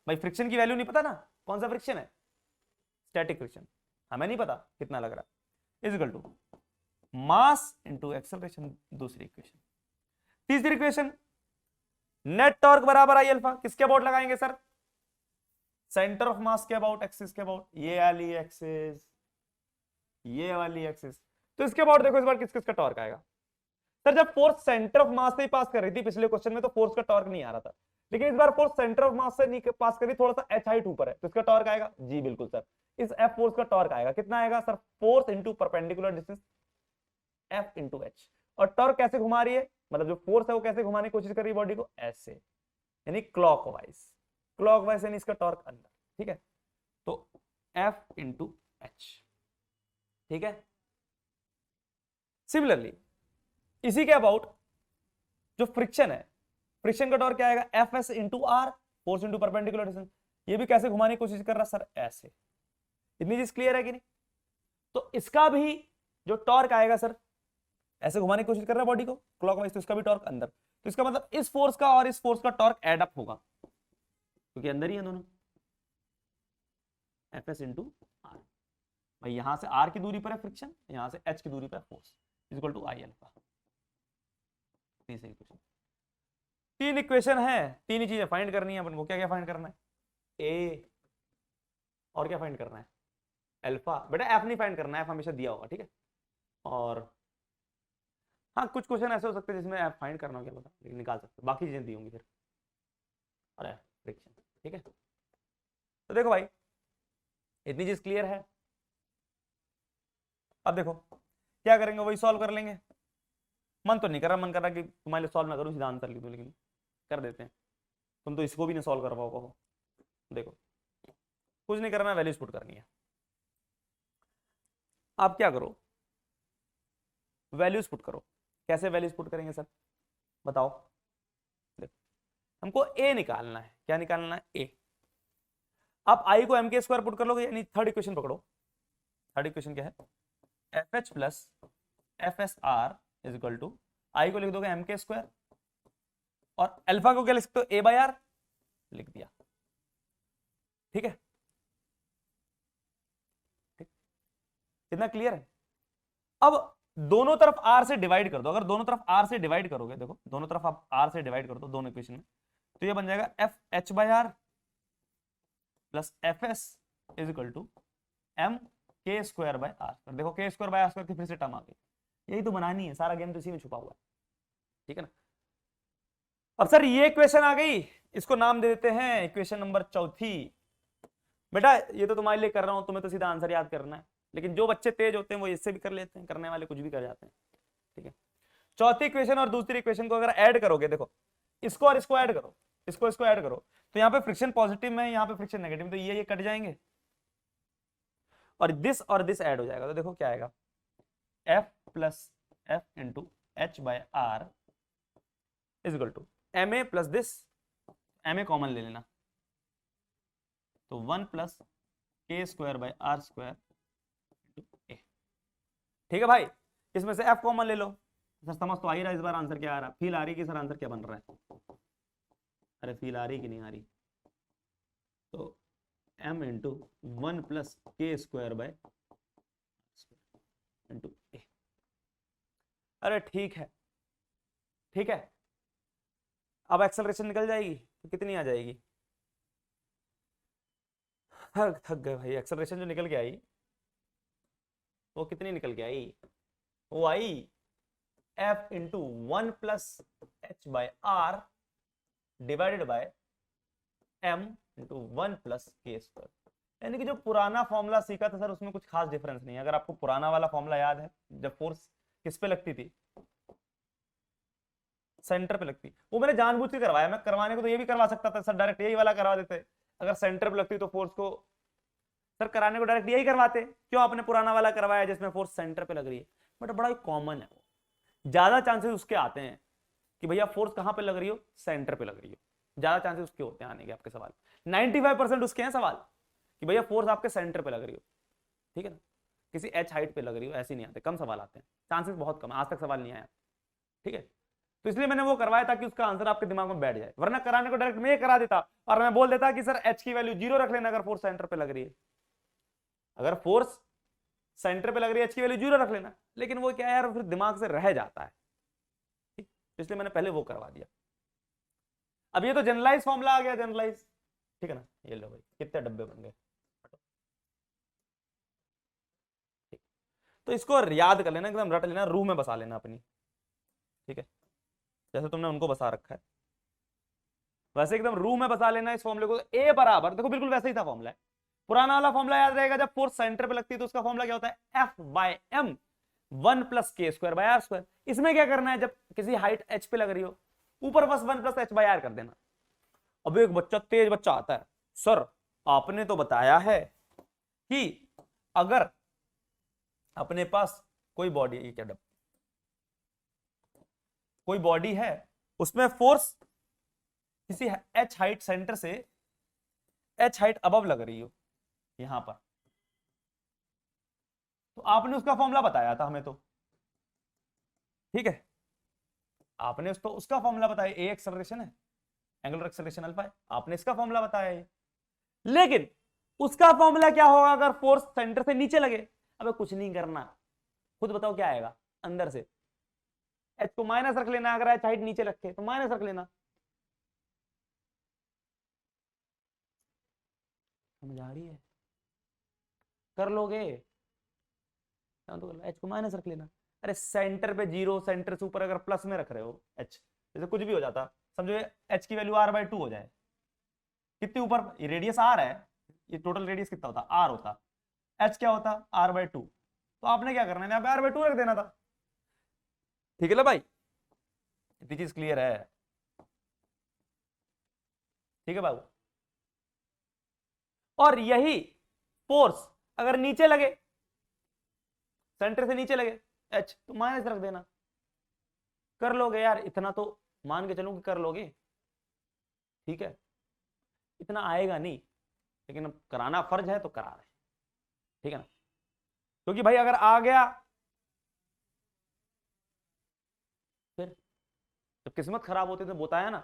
भाई फ्रिक्शन की वैल्यू नहीं पता ना कौन सा फ्रिक्शन है, स्टैटिक फ्रिक्शन, हमें नहीं पता कितना लग रहा है, is equal to mass into acceleration, दूसरी इक्वेशन। तीसरी इक्वेशन नेट टॉर्क बराबर आई अल्फा, किसके अबाउट लगाएंगे सर, सेंटर ऑफ मास के अबाउट, एक्सिस के अबाउट, ये वाली एक्सिस, ये वाली एक्सिस, तो इसके अबाउट देखो इस बार किस किस का टॉर्क आएगा। सर जब फोर्स सेंटर ऑफ मास से ही पास कर रही थी पिछले क्वेश्चन में तो फोर्स का टॉर्क नहीं आ रहा था, लेकिन इस बार फोर्स सेंटर ऑफ मास से नहीं पास कर रही, थोड़ा सा h हाइट ऊपर है तो इसका टॉर्क आएगा, जी बिल्कुल सर, इस F फोर्स का टॉर्क आएगा, कितना आएगा sir, force into perpendicular distance F into H, और टॉर्क कैसे घुमा रही है, मतलब जो फोर्स है वो कैसे घुमाने की कोशिश कर रही है बॉडी को, ऐसे, यानी क्लॉकवाइज, क्लॉकवाइज यानी इसका टॉर्क अंदर, ठीक है, तो F इंटू H, ठीक है। सिमिलरली इसी के अबाउट जो फ्रिक्शन है, फ्रिक्शन का टॉर्क क्या आएगा, Fs into R, force into perpendicular distance, ये भी कैसे घुमाने की कोशिश कर रहा है सर, ऐसे। इतनी चीज क्लियर है कि नहीं, तो इसका भी जो टॉर्क आएगा सर ऐसे घुमाने की कोशिश कर रहा है बॉडी को क्लॉकवाइज, तो इसका भी टॉर्क अंदर, तो इसका मतलब इस फोर्स का और इस फोर्स का टॉर्क एड अप होगा क्योंकि अंदर ही है दोनों, Fs इंटू आर, भाई यहां से r की दूरी पर है फ्रिक्शन, यहां से h की दूरी पर force, is equal to I alpha. तीन इक्वेशन है, तीन ही चीजें फाइंड करनी है अपन को, क्या क्या फाइंड करना है, ए और क्या फाइंड करना है, अल्फा, बेटा एफ नहीं फाइंड करना है, एफ हमेशा दिया होगा, ठीक है, और हाँ कुछ क्वेश्चन ऐसे हो सकते हैं जिसमें एफ फाइंड करना हो, क्या पता, लेकिन निकाल सकते, बाकी चीजें दी होंगी फिर, अरे फ्रिक्शन, ठीक है। तो देखो भाई इतनी चीज क्लियर है। अब देखो क्या करेंगे, वही सॉल्व कर लेंगे, मन तो नहीं कर रहा, मन कर रहा कि तुम्हारे लिए सॉल्व ना करूं सीधा आंसर लिख दूं, लेकिन कर देते हैं, तुम तो इसको भी नहीं सॉल्व कर पाओगे। देखो कुछ नहीं करना, वैल्यूज पुट करनी है, आप क्या करो, वैल्यूज पुट करो। कैसे वैल्यूज पुट करेंगे सर बताओ, देखो हमको ए निकालना है, क्या निकालना है, ए। आप आई को एम के स्क्वायर पुट कर लोगे, यानी थर्ड इक्वेशन पकड़ो, थर्ड इक्वेशन क्या है, F H plus F S R is equal to, I को लिख दोगे एम के स्क्वायर, और अल्फा को क्या लिख सकते हो, ए बाय आर, लिख दिया, ठीक है, ठीक, कितना क्लियर है। अब दोनों तरफ आर से डिवाइड कर दो, अगर दोनों तरफ आर से डिवाइड करोगे, देखो दोनों तरफ आप आर से डिवाइड कर दो दोनों इक्वेशन में, तो ये बन जाएगा F H by R plus F S is equal to M K square by R square. देखो K square by R square की फिर से टर्म आ गई, यही तो बनानी है, सारा गेम तो इसी में छुपा हुआ है, ठीक है ना। अब सर ये इक्वेशन आ गई, इसको नाम दे देते हैं इक्वेशन नंबर चौथी। बेटा ये तो तुम्हारे लिए कर रहा हूं, तुम्हें तो सीधा आंसर याद करना है, लेकिन जो बच्चे तेज होते हैं वो इससे भी कर लेते हैं, करने वाले कुछ भी कर जाते हैं, ठीक है। चौथी इक्वेशन और दूसरी इक्वेशन को अगर ऐड करोगे, देखो इसको और इसको ऐड करो, इसको इसको ऐड करो, तो यहाँ पे फ्रिक्शन पॉजिटिव में है, यहाँ पे फ्रिक्शन नेगेटिव, तो ये कट जाएंगे और दिस ऐड हो जाएगा, तो देखो क्या आएगा, F plus F into H by R is equal to M A plus this, M A common ले लेना, तो 1 plus K square by R square into A, ठीक है भाई। इसमें से एफ कॉमन ले लो, सर समझ तो आ ही रहा है, इस बार आंसर क्या आ रहा है, फील आ रही कि सर आंसर क्या बन रहा है, अरे फील आ रही कि नहीं आ रही, तो m into 1 plus K square bye into ए, अरे ठीक है, ठीक है, अब एक्सेलरेशन निकल जाएगी तो कितनी आ जाएगी, थक गए भाई। एक्सेलरेशन जो निकल के आई वो कितनी निकल के आई, वो आई F into 1 plus H by R divided by m into 1 plus K square. यानी कि जो पुराना फॉर्मूला सीखा था सर उसमें कुछ खास डिफरेंस नहीं है। अगर आपको पुराना वाला फॉर्मूला याद है, जब फोर्स किस पे लगती थी, सेंटर पे लगती, वो मैंने जानबूझ के करवाया। मैं करवाने को तो ये भी करवा सकता था सर, डायरेक्ट यही वाला करवा देते। अगर सेंटर पे लगती तो फोर्स को सर कराने को डायरेक्ट यही करवाते, क्यों आपने पुराना वाला करवाया जिसमें फोर्स सेंटर पे लग रही है। बट बड़ा ही कॉमन है, ज्यादा चांसेस उसके आते हैं कि भैया फोर्स कहां पे लग रही हो, सेंटर पे लग रही हो। ज्यादा चांसेस उसके होते हैं आने के आपके सवाल, 95% उसके हैं सवाल कि भैया फोर्स आपके सेंटर पे लग रही हो, ठीक है ना, किसी एच हाइट पे लग रही हो, ऐसे नहीं आते, कम सवाल आते हैं, चांसेस बहुत कम है, आज तक सवाल नहीं आया, ठीक है। तो इसलिए मैंने वो करवाया ताकि उसका आंसर आपके दिमाग में बैठ जाए, वरना कराने को डायरेक्ट मैं ये करा देता और मैं बोल देता कि सर एच की वैल्यू 0 रख लेना अगर फोर्स सेंटर पे लग रही है। अगर फोर्स सेंटर पे लग रही है एच की वैल्यू 0 रख लेना, लेकिन वो क्या है यार, फिर दिमाग से रह जाता है, इसलिए मैंने पहले वो करवा दिया। अब ये तो जनरलाइज फॉर्मूला आ गया, जनरलाइज, ठीक है ना। ये लो भाई, कितने डब्बे बन गए, तो इसको याद कर लेना, एकदम रट लेना, रूह में बसा लेना अपनी, ठीक है, जैसे तुमने उनको बसा रखा है वैसे एकदम रूह में बसा लेना इस फॉर्मूले को। ए बराबर, देखो बिल्कुल वैसे ही था फॉर्मूला, पुराना वाला फॉर्मूला याद रहेगा, जब फोर्स सेंटर पे लगती है तो उसका फॉर्मूला क्या होता है, F bye M 1 plus K square by R square. इसमें क्या करना है, जब किसी हाइट एच पे लग रही हो, ऊपर बस 1 प्लस एच बाय आर कर देना। अब एक बच्चा, तेज बच्चा आता है, सर आपने तो बताया है कि अगर अपने पास कोई बॉडी, ये क्या कोई बॉडी है, उसमें फोर्स किसी एच हाइट सेंटर से एच हाइट अबव लग रही हो यहां पर, तो आपने उसका फॉर्मूला बताया था हमें तो, ठीक है, आपने उसका फॉर्मूला बताया, ए एक्सेलरेशन है, एंगुलर एक्सेलरेशन अल्फा है, आपने इसका फॉर्मूला बताया ये। लेकिन उसका फॉर्मूला क्या होगा अगर फोर्स सेंटर से नीचे लगे, अबे कुछ नहीं करना, खुद बताओ क्या आएगा, अंदर से एच को माइनस रख लेना, अगर एच हाइट नीचे रखे तो माइनस रख लेना, समझ आ रही है, कर लोगे, तो एच को माइनस रख लेना। अरे सेंटर पे 0, सेंटर से ऊपर अगर प्लस में रख रहे हो एच, जैसे कुछ भी हो जाता, समझो एच की वैल्यू r/2 हो जाए, कितनी ऊपर, ये रेडियस r है, ये टोटल रेडियस कितना होता, r होता, एच क्या होता, r/2, तो आपने क्या करना है, यहाँ पे r/2 रख देना था, ठीक है ना भाई, इतनी चीज क्लियर है, ठीक है बाबू। और यही फोर्स अगर नीचे लगे, सेंटर से नीचे लगे एच, तो माइनस रख देना, कर लोगे यार, इतना तो मान के चलूं कि कर लोगे, ठीक है, इतना आएगा नहीं, लेकिन अब कराना फर्ज है तो करा रहे, ठीक है ना, क्योंकि भाई अगर आ गया फिर, जब किस्मत खराब होती तो बताया ना,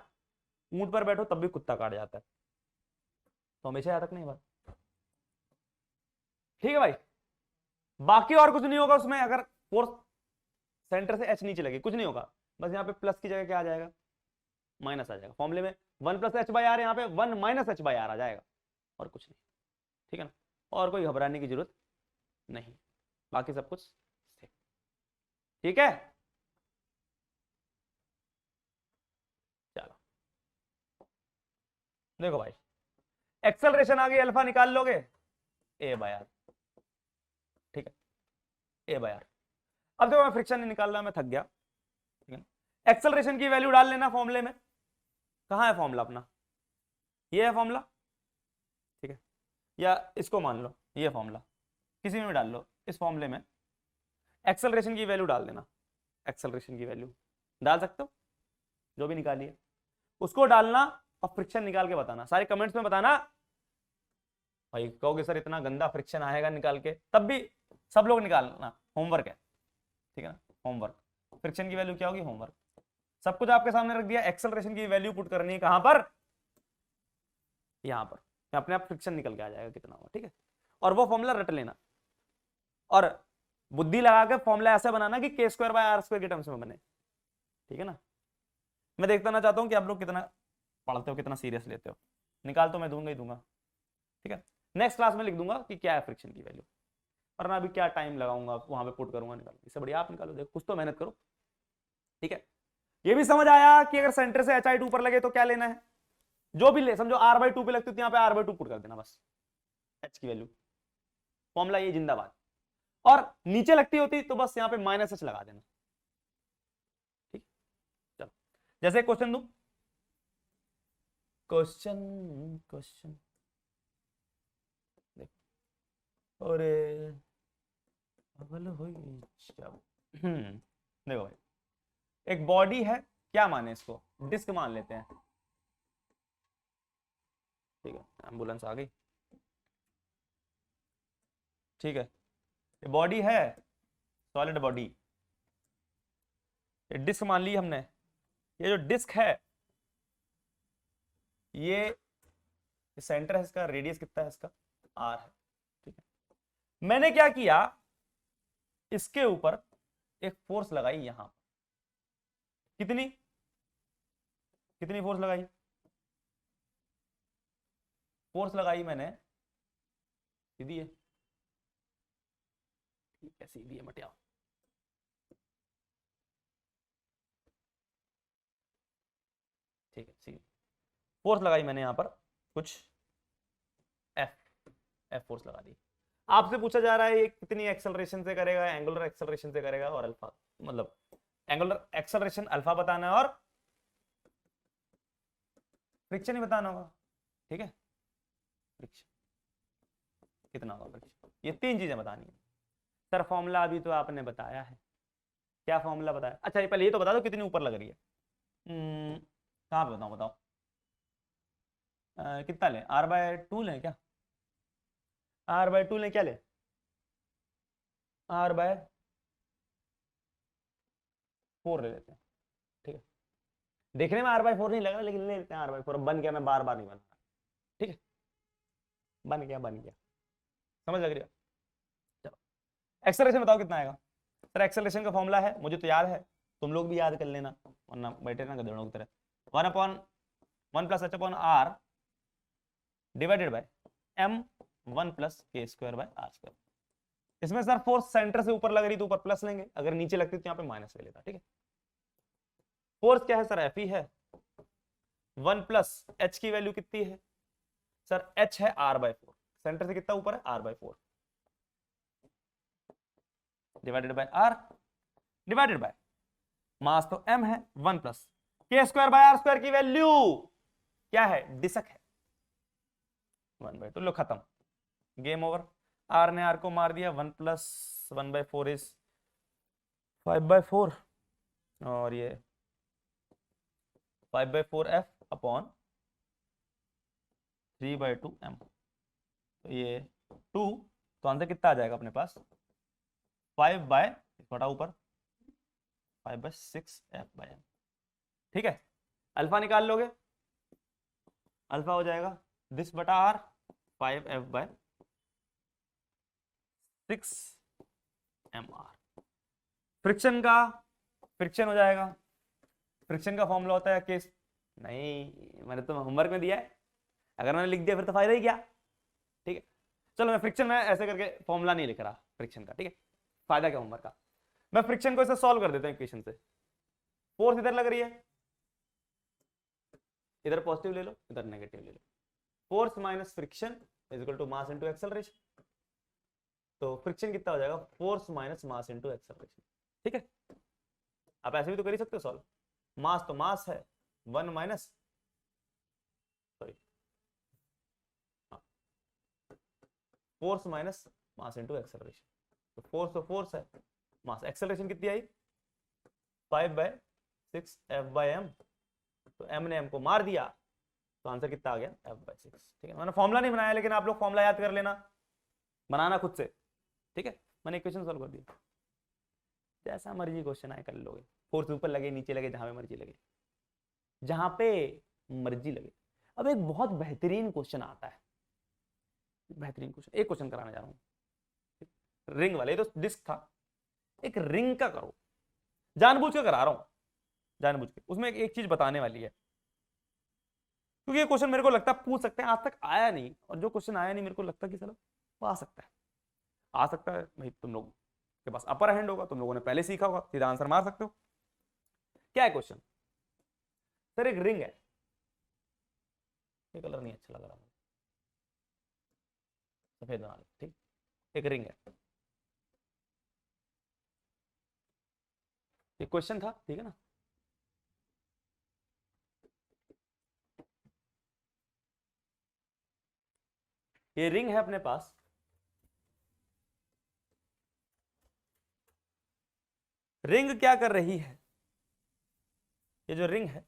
ऊंट पर बैठो तब भी कुत्ता काट जाता है, तो हमेशा याद रखना ये बात, ठीक है भाई। बाकी और कुछ नहीं होगा उसमें, अगर फोर्स सेंटर से एच नीचे लगे कुछ नहीं होगा, बस यहाँ पे प्लस की जगह क्या आ जाएगा, माइनस आ जाएगा, फॉर्मूले में 1 प्लस एच बाई आर, यहाँ पे 1 माइनस एच बाई आर आ जाएगा, और कुछ नहीं, ठीक है ना, और कोई घबराने की जरूरत नहीं, बाकी सब कुछ ठीक है। चलो देखो भाई, एक्सेलरेशन आ गई, अल्फा निकाल लोगे, ए बाय आर, ठीक है, ए बाय आर। अब देखो मैं फ्रिक्शन नहीं निकाल रहा, मैं थक गया, ठीक है, एक्सेलरेशन की वैल्यू डाल लेना फॉर्मूले में, कहां है फॉर्मूला अपना, ये है फॉर्मूला, ठीक है, या इसको मान लो ये फॉर्मूला, किसी में भी डाल लो, इस फॉर्मूले में एक्सेलरेशन की वैल्यू डाल देना, एक्सेलरेशन की वैल्यू डाल सकते हो, जो भी निकाली है उसको डालना, और फ्रिक्शन निकाल के बताना, सारे कमेंट्स में बताना। भाई कहोगे सर इतना गंदा फ्रिक्शन आएगा निकाल के, तब भी सब लोग निकालना, होमवर्क है, ठीक है ना, होमवर्क, फ्रिक्शन की वैल्यू क्या होगी, होमवर्क, सब कुछ आपके सामने रख दिया, एक्सेलरेशन की वैल्यू पुट करनी है कहां पर, यहां पर, अपने आप फ्रिक्शन निकल के आ जाएगा कितना हुआ, ठीक है, और वो फॉर्मूला रट लेना, और बुद्धि लगा के फॉर्मूला ऐसा बनाना कि k² बाय r² के टर्म्स में बने, ठीक है ना। मैं देखता ना चाहता हूँ कि आप लोग कितना पढ़ते हो, कितना सीरियस लेते हो। निकाल तो मैं दूंगा ही दूंगा, ठीक है। नेक्स्ट क्लास में लिख दूंगा कि क्या है फ्रिक्शन की वैल्यू, वरना अभी क्या टाइम लगाऊंगा वहां पे पुट करूंगा निकाल, इससे बढ़िया आप निकालो, देखो कुछ तो मेहनत करो, ठीक है। ये भी समझ आया कि अगर सेंटर से HI2 पर लगे तो क्या लेना है, जो भी ले, समझो R/2 पे लगती है तो यहाँ पे R/2 पुट कर देना बस, H की वैल्यू, फॉर्मूला ये जिंदाबाद। और नीचे लगती होती तो बस यहाँ पे -H लगा देना, ठीक। चलो जैसे क्वेश्चन दू, क्वेश्चन और देखो भाई, एक बॉडी है, क्या माने इसको, डिस्क मान लेते हैं, ठीक है। एम्बुलेंस आ गई, ठीक है। ये बॉडी है, सॉलिड बॉडी, ये डिस्क मान ली हमने। ये जो डिस्क है, ये सेंटर है इसका, रेडियस कितना है इसका, R है, ठीक है। मैंने क्या किया, इसके ऊपर एक फोर्स लगाई, यहां कितनी कितनी फोर्स लगाई, फोर्स लगाई मैंने, सीधी है, ठीक है, सीधी है, मटिया, ठीक है, सीधी फोर्स लगाई मैंने यहां पर कुछ एफ फोर्स लगा दी। आपसे पूछा जा रहा है ये कितनी एक्सेलरेशन से करेगा, एंगुलर एक्सेलरेशन से करेगा, और अल्फा, मतलब एंगुलर एक्सेलरेशन अल्फा बताना है और फ्रिक्शन ही बताना होगा, ठीक है। फ्रिक्शन कितना होगा, फ्रिक्शन, ये 3 चीजें बतानी है। सर फॉर्मूला अभी तो आपने बताया है, क्या फॉर्मूला बताया, अच्छा ये पहले ये तो बता दो कितनी ऊपर लग रही है, कहाँ पे बताओ, कितना लें, R/2 लें क्या, R/2 लें, क्या लें, R/4 ले लेते हैं, ठीक है। देखने में R/4 नहीं लग रहा, लेकिन ले लेते हैं R/4, बन गया, मैं बार बार नहीं बना रहा, ठीक है, बन गया, समझ लग रही है। चलो एक्सेलरेशन बताओ कितना आएगा। सर एक्सेलरेशन का फॉर्मूला है, मुझे तो याद है, तुम लोग भी याद कर लेना, वरना बैठे ना गधेड़ों की तरह, 1/1 + h/r divided by m1 + k²/r²। इसमें सर फोर्स सेंटर से ऊपर लग रही तो ऊपर प्लस लेंगे, अगर नीचे लगती तो यहाँ पे माइनस ले लेता, ठीक है। फोर्स क्या है सर, F ही है, 1 + h की वैल्यू कितनी है सर, h है R/4, सेंटर से कितना ऊपर है, R/4 divided by R divided by mass तो m है, 1 + k²/r² की वैल्यू क्या है, डिस्क है, 1/2, लो खत्म, गेम ओवर। R ने R को मार दिया, 1 + 1/4 इज 5/4, और ये 5/4 F/3/2m, तो ये 2, तो आंसर कितना आ जाएगा अपने पास, 5/, बटा ऊपर 5/6 F/m, ठीक है। अल्फा निकाल लोगे, अल्फा हो जाएगा दिस बटा R, 5F/6mr। फ्रिक्शन हो जाएगा, फ्रिक्शन का फॉर्मूला होता है केस, नहीं मैंने तो होमवर्क में दिया है, अगर मैंने लिख दिया फिर तो फायदा ही क्या, ठीक है। चलो मैं फ्रिक्शन में ऐसे करके फॉर्मूला नहीं लिख रहा फ्रिक्शन का, ठीक है, फायदा क्या होमवर्क का। मैं फ्रिक्शन को ऐसे सॉल्व कर देता हूं इक्वेशन से, फोर्स इधर लग रही है, इधर पॉजिटिव ले लो, इधर नेगेटिव ले लो, force minus friction is equal to mass into acceleration, तो फ्रिक्शन कितना हो जाएगा, force minus mass into acceleration, ठीक है। आप ऐसे भी तो कर ही सकते हो सॉल्व, मास तो मास है, 1 minus, sorry, force minus mass into acceleration, तो फोर्स है, मास, एक्सेलरेशन कितनी आई, 5/6 F/m, तो m ने m को मार दिया, तो आंसर कितना आ गया, F/6, ठीक है। मैंने फॉर्मूला नहीं बनाया, लेकिन आप लोग फॉर्मूला याद कर लेना, बनाना खुद से, ठीक है। मैंने इक्वेशन सॉल्व कर दिया, जैसा मर्जी क्वेश्चन आए कर लोगे, फोर्स ऊपर लगे नीचे लगे, जहां पे मर्जी लगे, जहां पे मर्जी लगे। अब एक बहुत बेहतरीन क्वेश्चन आता है, बेहतरीन क्वेश्चन, एक क्वेश्चन कराने जा रहा हूं, रिंग वाले, तो डिस्क था, एक रिंग का करो, जानबूझ कर करा रहा हूं, जानबूझ के। उसमें एक चीज बताने वाली है, क्योंकि ये क्वेश्चन मेरे को लगता है पूछ सकते हैं, आज तक आया नहीं, और जो क्वेश्चन आया नहीं मेरे को लगता है कि चलो वो आ सकता है, आ सकता है भाई। तुम लोग के पास अपर हैंड होगा, तुम लोगों ने पहले सीखा होगा, सीधा आंसर मार सकते हो। क्या है क्वेश्चन? सर एक रिंग है, ये कलर नहीं अच्छा लग रहा, सफेद बना लो, ठीक। एक रिंग है, ये क्वेश्चन था, ठीक है ना। ये रिंग है अपने पास, रिंग क्या कर रही है? ये जो रिंग है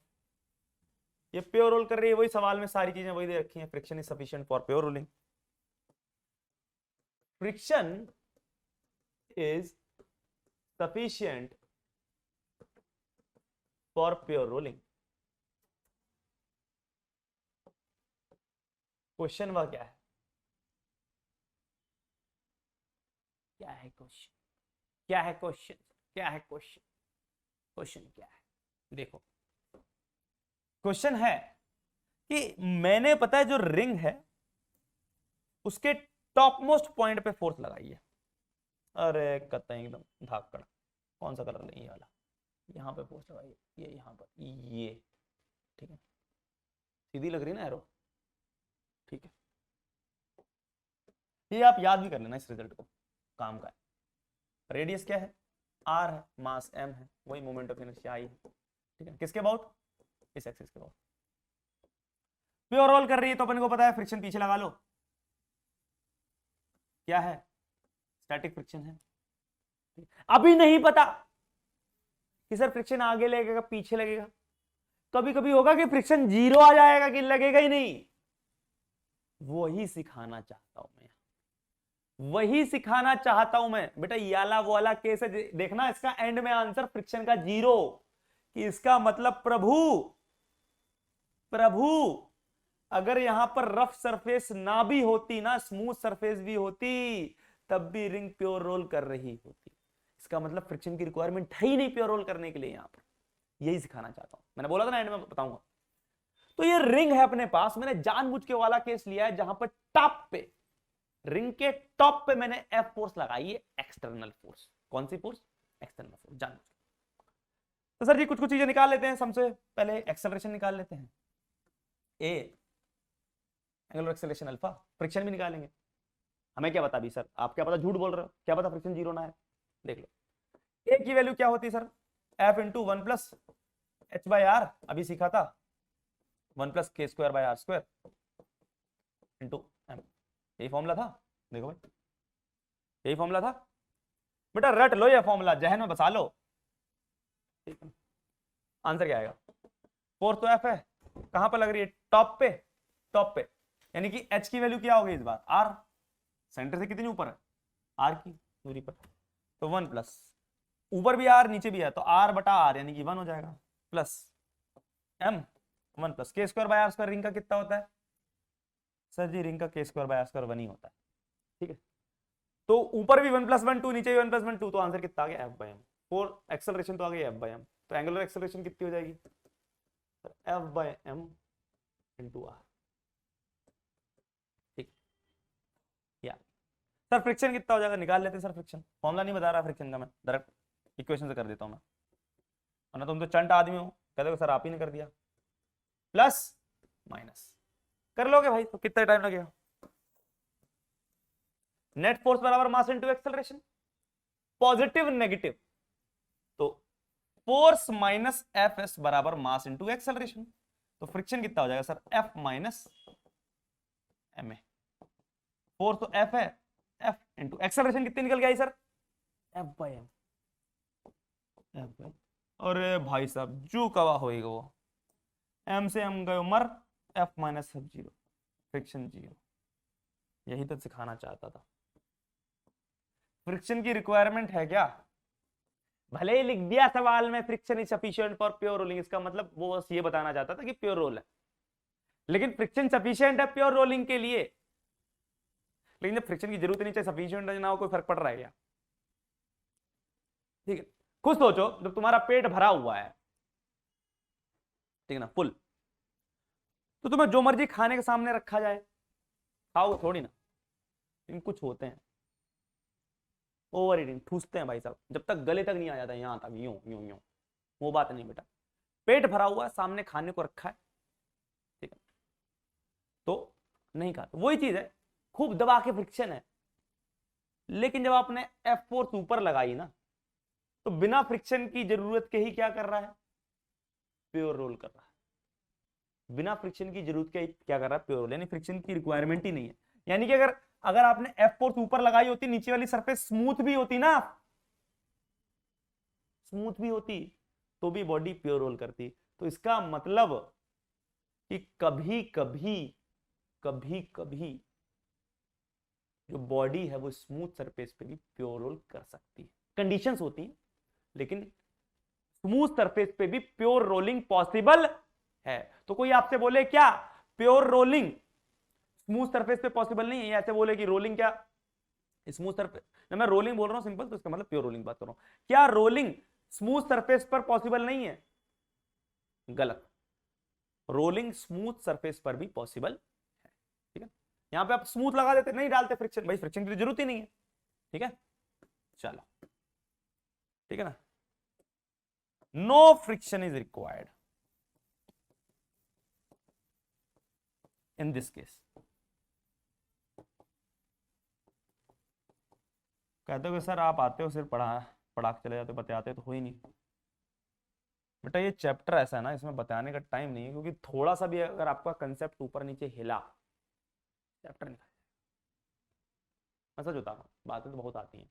ये प्योर रोल कर रही है, वही सवाल में सारी चीजें वही दे रखी हैं। Friction is sufficient for pure rolling, friction is sufficient for pure rolling. Question वह क्या है? क्या है क्वेश्चन? क्या है क्वेश्चन? क्या है क्वेश्चन? क्वेश्चन क्या है? देखो क्वेश्चन है कि मैंने, पता है जो रिंग है उसके टॉप मोस्ट पॉइंट पे फोर्स लगाई है। अरे कतई एकदम धाकड़, कौन सा कलर नहीं वाला, यहां पे फोर्स लगाई है, ये यहां पर, ये ठीक है, सीधी लग रही ना एरो, ठीक है। ये आप याद भी कर लेना इस रिजल्ट को, काम का है। रेडियस क्या है? आर है, मास एम है, वही मोमेंट ऑफ इनर्शिया आई है, ठीक है। किसके अबाउट? इस एक्सिस के अबाउट। प्योर रोल कर रही है तो अपन को पता है फ्रिक्शन पीछे लगा लो, क्या है? स्टैटिक फ्रिक्शन है। अभी नहीं पता कि सर फ्रिक्शन आगे लगेगा पीछे लगेगा, कभी कभी होगा कि फ्रिक्शन जीरो आ जाएगा कि लगेगा ही नहीं, वही सिखाना चाहता हूं मैं, वही सिखाना चाहता हूं मैं बेटा। याला वाला केस है, देखना इसका एंड में आंसर फ्रिक्शन का जीरो, कि इसका मतलब प्रभु प्रभु अगर यहां पर रफ सरफेस ना भी होती ना, स्मूथ सरफेस भी होती, तब भी रिंग प्योर रोल कर रही होती। इसका मतलब फ्रिक्शन की रिक्वायरमेंट है ही नहीं प्योर रोल करने के लिए, यहां पर यही सिखाना चाहता हूं। मैंने बोला था ना एंड में बताऊंगा। तो ये रिंग है अपने पास, मैंने जानबूझ के वाला केस लिया है जहां पर टॉप पे, रिंग के टॉप पे मैंने एफ फोर्स लगाई है, एक्सटर्नल फोर्स। कौन सी फोर्स? एक्सटर्नल फोर्स, जानबूझ। तो सर जी कुछ कुछ चीजें निकाल लेते हैं, सबसे पहले एक्सेलरेशन निकाल लेते हैं, ए एंगुलर एक्सेलरेशन अल्फा, फ्रिक्शन भी निकालेंगे। हमें क्या पता अभी सर, आप क्या पता झूठ बोल रहे हो, क्या पता फ्रिक्शन जीरो ना है, देख लो। ए की वैल्यू क्या होती है sir? F into one plus H by R, अभी सीखा था, one plus K square by R square into M, यही फॉर्मूला था। देखो भाई यही फॉर्मूला था बेटा, रट लो ये फॉर्मूला, जहन में बसा लो, ठीक है। आंसर क्या आएगा? फोर्स तो एफ है, कहां पर लग रही है? टॉप पे, टॉप पे, यानी कि एच की वैल्यू क्या होगी इस बार? आर, सेंटर से कितनी ऊपर है? आर की दूरी पर, तो वन प्लस, ऊपर भी आर नीचे भी है, तो आर बटा आर यानी कि वन हो जाएगा, plus M one plus K square by R square. Ring का कितना होता है सर जी? रिंग का K square by R square one ही होता है, ठीक है। तो ऊपर भी वन प्लस वन टू, नीचे भी वन प्लस वन टू, तो आंसर कितना आ गया? F by M. For acceleration तो आ गई एफ बाई एम, तो एंगुलर एक्सेलरेशन कितनी हो जाएगी? F by M into R, ठीक। या सर फ्रिक्शन कितना हो जाएगा? निकाल लेते हैं सर फ्रिक्शन, फॉर्मूला नहीं बता रहा फ्रिक्शन का, मैं डायरेक्ट इक्वेशन से कर देता हूं मैं, वरना तुम तो चंट आदमी हो, कहते हो सर आप ही ने कर दिया। प्लस माइनस कर लोगे भाई तो कितना टाइम लगेगा? नेट फोर्स बराबर mass into acceleration, positive negative, तो फोर्स माइनस एफ एस बराबर मास इनटू एक्सेलरेशन, तो फ्रिक्शन कितना हो जाएगा sir? F minus M A, force तो एफ है, एफ इंटू एक्सेलरेशन कितनी निकल गई sir? F by M, F by, अरे भाई साहब जो कवा होएगा वो, एम से एम गए मर, F minus F zero, friction zero. यही तो सिखाना चाहता था। फ्रिक्शन की रिक्वायरमेंट है क्या? भले ही लिख दिया सवाल में friction is sufficient for pure rolling, इसका मतलब वो बस ये बताना चाहता था कि प्योर रोल है, लेकिन फ्रिक्शन सफिशिएंट है प्योर रोलिंग के लिए। लेकिन जब फ्रिक्शन की जरूरत नहीं चाहिए, सफिशिएंट ना हो, कोई फर्क पड़ रहा है क्या? ठीक है, खुद सोचो जब तुम्हारा पेट भरा हुआ है, ठीक है ना, पुल। तो तुम्हें जो मर्जी खाने के सामने रखा जाए, खाओ थोड़ी ना, लेकिन कुछ होते हैं ओवर ईटिंग, ठूसते हैं भाई साहब, जब तक गले तक नहीं आ जाता, यहां तक यूं यूं यूं। वो बात नहीं बेटा, पेट भरा हुआ सामने खाने को रखा है, ठीक है, तो नहीं खाता। वही चीज है, खूब दबा के फ्रिक्शन है, लेकिन जब आपने F4 ऊपर लगाई ना, तो बिना फ्रिक्शन की जरूरत के ही क्या कर रहा है, प्योर रोल कर रहा है। बिना फ्रिक्शन की जरूरत के क्या कर रहा है, प्योर रोल, यानी फ्रिक्शन की रिक्वायरमेंट ही नहीं है। यानी कि अगर अगर आपने F4 ऊपर लगाई होती, नीचे वाली सरफेस स्मूथ भी होती ना, स्मूथ भी होती, तो भी बॉडी प्योर रोल करती। तो इसका मतलब कि कभी कभी कभी कभी जो बॉडी है वो स्मूथ सरफेस पे भी प्योर रोल कर सकती है, कंडीशंस होती हैं, लेकिन स्मूथ सरफेस पे भी प्योर रोलिंग पॉसिबल है। तो कोई आपसे बोले क्या प्योर रोलिंग स्मूथ सरफेस पे पॉसिबल नहीं है, या ऐसे बोले कि रोलिंग क्या स्मूथ सरफेस, मैं रोलिंग बोल रहा हूं सिंपल, तो इसका मतलब प्योर रोलिंग बात कर रहा हूं, क्या रोलिंग स्मूथ सरफेस पर पॉसिबल नहीं है, गलत। रोलिंग स्मूथ सरफेस पर भी पॉसिबल है, ठीक है। यहां पे आप स्मूथ लगा देते, नहीं डालते फ्रिक्शन, भाई फ्रिक्शन की जरूरत ही नहीं है, ठीक है। चलो ठीक है ना, no friction is required in this case. कहते हो कि सर आप आते हो सिर्फ पढ़ा के चले जाते हो, बताते तो हो ही नहीं। बेटा ये चैप्टर ऐसा है ना, इसमें बताने का टाइम नहीं है, क्योंकि थोड़ा सा भी अगर आपका कंसेप्ट ऊपर नीचे हिला, चैप्टर निकल जाएगा। मैं सच बता रहा हूँ, बातें तो बहुत आती हैं,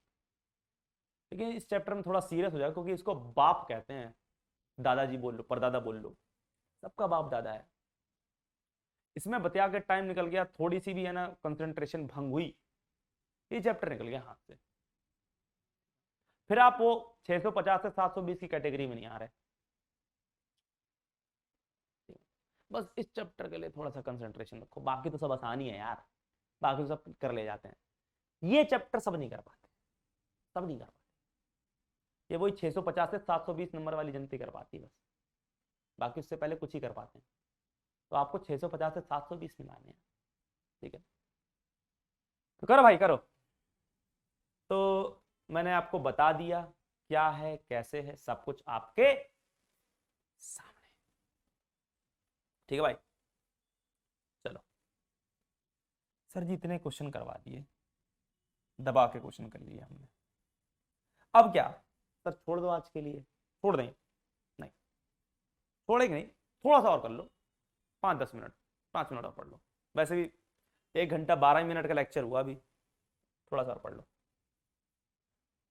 लेकिन इस चैप्टर में थोड़ा सीरियस हो जाएगा, क्योंकि इसको बाप कहते हैं। दादाजी बोल लो, परदादा बोल लो, सबका बाप दादा है। इसमें बता के टाइम निकल गया, थोड़ी सी भी है ना कंसंट्रेशन भंग हुई, ये चैप्टर निकल गया हाथ से। फिर आप वो 650 से 720 की कैटेगरी में नहीं आ रहे। बस इस चैप्टर के लिए थोड़ा सा कंसंट्रेशन रखो, बाकी तो सब आसान ही है यार, बाकी तो सब कर ले जाते हैं। ये चैप्टर सब नहीं कर पाते, सब नहीं कर पाते। ये वही 650 से 720 नंबर वाली जनती कर पाती है बस, बाकी उससे पहले कुछ ही कर पाते हैं। तो आपको 650 से 720 मिलाने हैं, ठीक है, तो करो भाई करो। तो मैंने आपको बता दिया क्या है कैसे है, सब कुछ आपके सामने, ठीक है भाई। चलो सर जी इतने क्वेश्चन करवा दिए, दबा के क्वेश्चन कर लिए हमने, अब क्या सर छोड़ दो आज के लिए, छोड़ दें, नहीं छोड़ेंगे नहीं, थोड़ा सा और कर लो, 5-10 मिनट, 5 मिनट और पढ़ लो। वैसे भी 1 घंटा 12 मिनट का लेक्चर हुआ, अभी थोड़ा सा और पढ़ लो,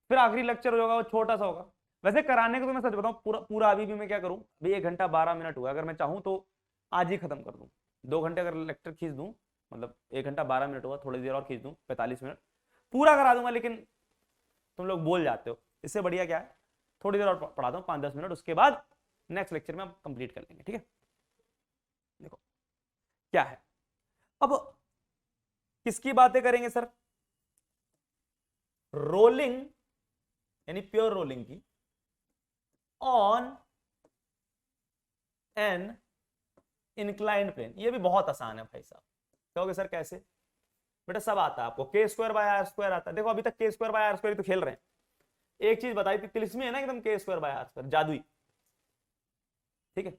फिर आखिरी लेक्चर होगा वो छोटा सा होगा। वैसे कराने को तो मैं सच बताऊं, पूरा पूरा अभी भी मैं क्या करूं, अभी 1 घंटा 12 मिनट हुआ, अगर मैं चाहूं तो आज ही खत्म कर दूं। 2 घंटे अगर लेक्चर खींच दूं, मतलब 1 घंटा 12 मिनट हुआ, थोड़ी देर और खींच दूं 45 मिनट पूरा करा दूंगा, लेकिन तुम लोग बोल जाते हो, इससे बढ़िया क्या है, थोड़ी देर और पढ़ा दो 5-10 मिनट, उसके बाद नेक्स्ट लेक्चर में हम कंप्लीट कर लेंगे, ठीक है। देखो क्या है, अब किसकी बातें करेंगे सर, रोलिंग यानी प्योर रोलिंग की ऑन एन इंक्लाइंड प्लेन। ये भी बहुत आसान है भाई साहब। कहोगे सर कैसे, बेटा सब आता है आपको, के स्क्वायर बाय आर स्क्वायर आता है। देखो अभी तक के स्क्वायर बाय आर स्क्वायर तो खेल रहे हैं, एक चीज बताई थी तिलिस्मी है ना एकदम, के स्क्वायर बाय आर स्क्वायर जादुई, ठीक है।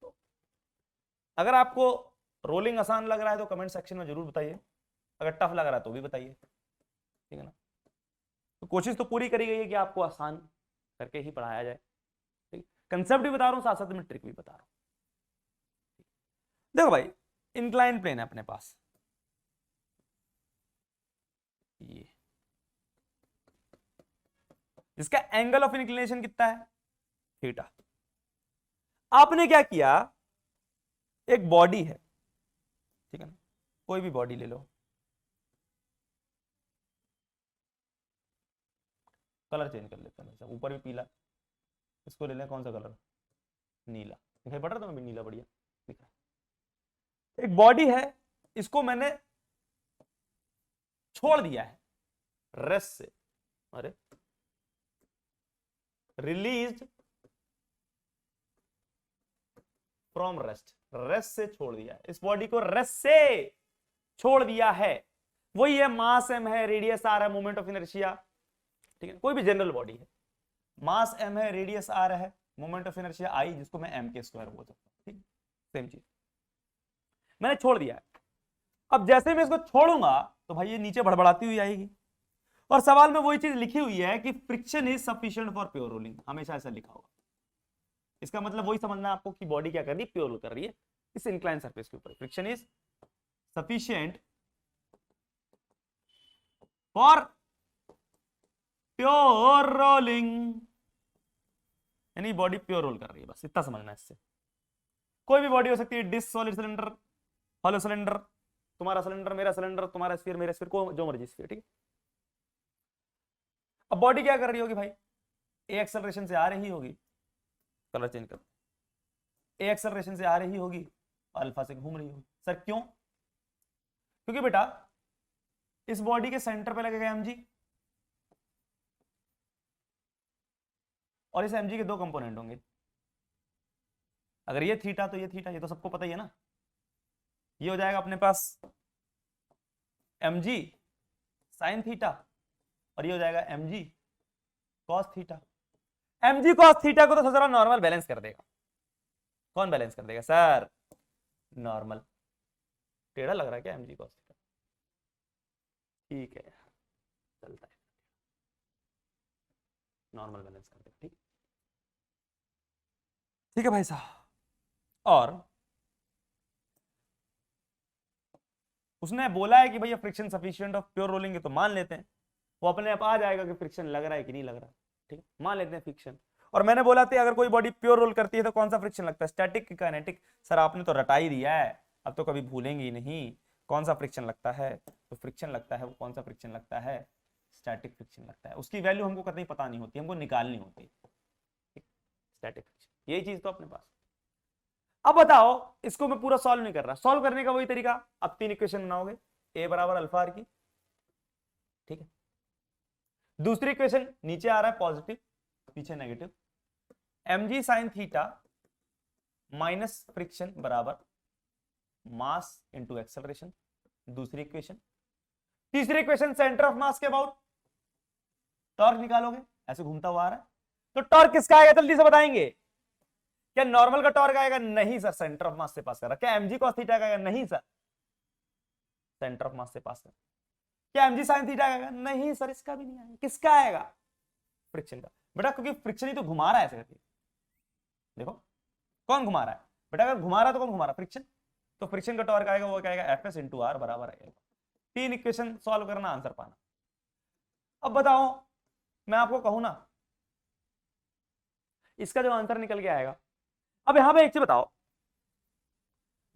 तो अगर आपको रोलिंग आसान लग रहा है तो कमेंट सेक्शन में जरूर बताइए, अगर टफ लग रहा है तो भी बताइए, ठीक है ना। तो कोशिश तो पूरी करी गई है कि आपको आसान करके ही पढ़ाया जाए, ठीक। कंसेप्ट भी बता रहा हूं, साथ साथ में ट्रिक भी बता रहा हूं। देखो भाई इंक्लाइन प्लेन है अपने पास, ये जिसका एंगल ऑफ इंक्लिनेशन कितना है, थीटा। आपने क्या किया, एक बॉडी है, ठीक है ना, कोई भी बॉडी ले लो, कलर चेंज कर लेते हैं, ऊपर भी पीला, इसको ले लें कौन सा कलर, नीला, दिखाई पड़ रहा था, मैं नीला बढ़िया दिख रहा। एक बॉडी है, इसको मैंने छोड़ दिया है रेस्ट से, अरे रिलीज्ड फ्रॉम रेस्ट, रेस्ट से छोड़ दिया है, इस बॉडी को रेस्ट से छोड़ दिया है। वही है, मास m है, रेडियस r है, मोमेंट ऑफ इनर्शिया, ठीक है, कोई भी जनरल बॉडी है, मास m है, रेडियस r है, मोमेंट ऑफ इनर्शिया I, जिसको मैं m के स्क्वायर बोल सकता हूं, ठीक, सेम चीज मैंने छोड़ दिया है। अब जैसे मैं इसको छोड़ूंगा तो भाई ये नीचे बढ़बड़ाती हुई आएगी, और सवाल में वही चीज लिखी हुई है कि friction is sufficient for pure rolling, हमेशा ऐसा लिखा होगा। इसका मतलब वही समझना आपको कि बॉडी क्या कर रही है, प्योर रोल कर रही है इस इंक्लाइन सरफेस के ऊपर। Friction is sufficient for pure rolling, यानी बॉडी प्योर रोल कर रही है, बस इतना समझना है इससे। कोई भी बॉडी हो सकती है, disc, solid cylinder, hollow cylinder, तुम्हारा सिलेंडर मेरा सिलेंडर, तुम्हारा स्फीयर मेरा स्फीयर, को जो मर्जी स्फीयर, ठीक है। अब बॉडी क्या कर रही होगी भाई, ए एक्सेलरेशन से आ रही होगी, कलर चेंज कर, ए एक्सेलरेशन से आ रही होगी, अल्फा से घूम रही होगी। सर क्यों? क्योंकि बेटा इस बॉडी के सेंटर पे लगेगा mg, और इस mg के दो कंपोनेंट होंगे, अगर ये थीटा तो ये थीटा, ये तो सबको पता ही है ना। ये हो जाएगा अपने पास mg साइन थीटा, और ये हो जाएगा mg cos theta. mg cos theta को तो जरा नॉर्मल बैलेंस कर देगा। कौन बैलेंस कर देगा सर? नॉर्मल। टेढ़ा लग रहा है क्या mg कॉस थीटा? ठीक है, चलता है, नॉर्मल बैलेंस कर देगा, ठीक, ठीक है भाई साहब। और उसने बोला है कि भैया friction sufficient of pure rolling है, तो मान लेते हैं, वो अपने आप आ जाएगा कि फ्रिक्शन लग रहा है कि नहीं लग रहा, ठीक है, मान लेते हैं फ्रिक्शन। और मैंने बोला था अगर कोई बॉडी प्योर रोल करती है तो कौन सा फ्रिक्शन लगता है, स्टैटिक की काइनेटिक? सर आपने तो रटा ही दिया है, अब तो कभी भूलेंगे ही नहीं कौन सा फ्रिक्शन लगता है। तो फ्रिक्शन लगता है वो कौन सा फ्रिक्शन लगता है, स्टैटिक फ्रिक्शन लगता है। उसकी वैल्यू हमको कतई पता नहीं होती, हमको निकालनी होती है, स्टैटिक फ्रिक्शन, यही चीज तो अपने पास। अब बताओ, इसको मैं पूरा सॉल्व नहीं कर रहा, सॉल्व करने का वही तरीका, अब 3 इक्वेशन बनाओगे, ए बराबर अल्फा आर की, ठीक है। दूसरी इक्वेशन नीचे आ रहा है पॉजिटिव, पीछे negative, mg sine theta minus friction बराबर मास इंटू एक्सेलरेशन, दूसरी इक्वेशन। तीसरी इक्वेशन सेंटर ऑफ मास के अबाउट, टॉर्क निकालोगे, ऐसे घूमता हुआ आ रहा है, तो टॉर्क किसका आएगा जल्दी से बताएंगे? क्या नॉर्मल का टॉर्क आएगा? नहीं सर, सेंटर ऑफ मास से पास कर रहा। क्या mg cos थीटा का आएगा? नहीं सर, सेंटर ऑफ मास से पास कर। क्या mg sin थीटा आएगा? नहीं सर, इसका भी नहीं आएगा। किसका आएगा? फ्रिक्शन का बेटा, क्योंकि फ्रिक्शन ही तो घुमा रहा है ऐसे करके। देखो कौन घुमा रहा है बेटा, अगर घुमा रहा है तो कौन घुमा रहा है? फ्रिक्शन। तो फ्रिक्शन का टॉर्क आएगा, वो क्या आएगा? एफ एस इंटू आर बराबर आएगा। 3 इक्वेशन सॉल्व करना, आंसर पाना। अब बताओ, मैं आपको कहूं ना, इसका जो आंसर निकल के आएगा, अब यहां पे एक चीज बताओ,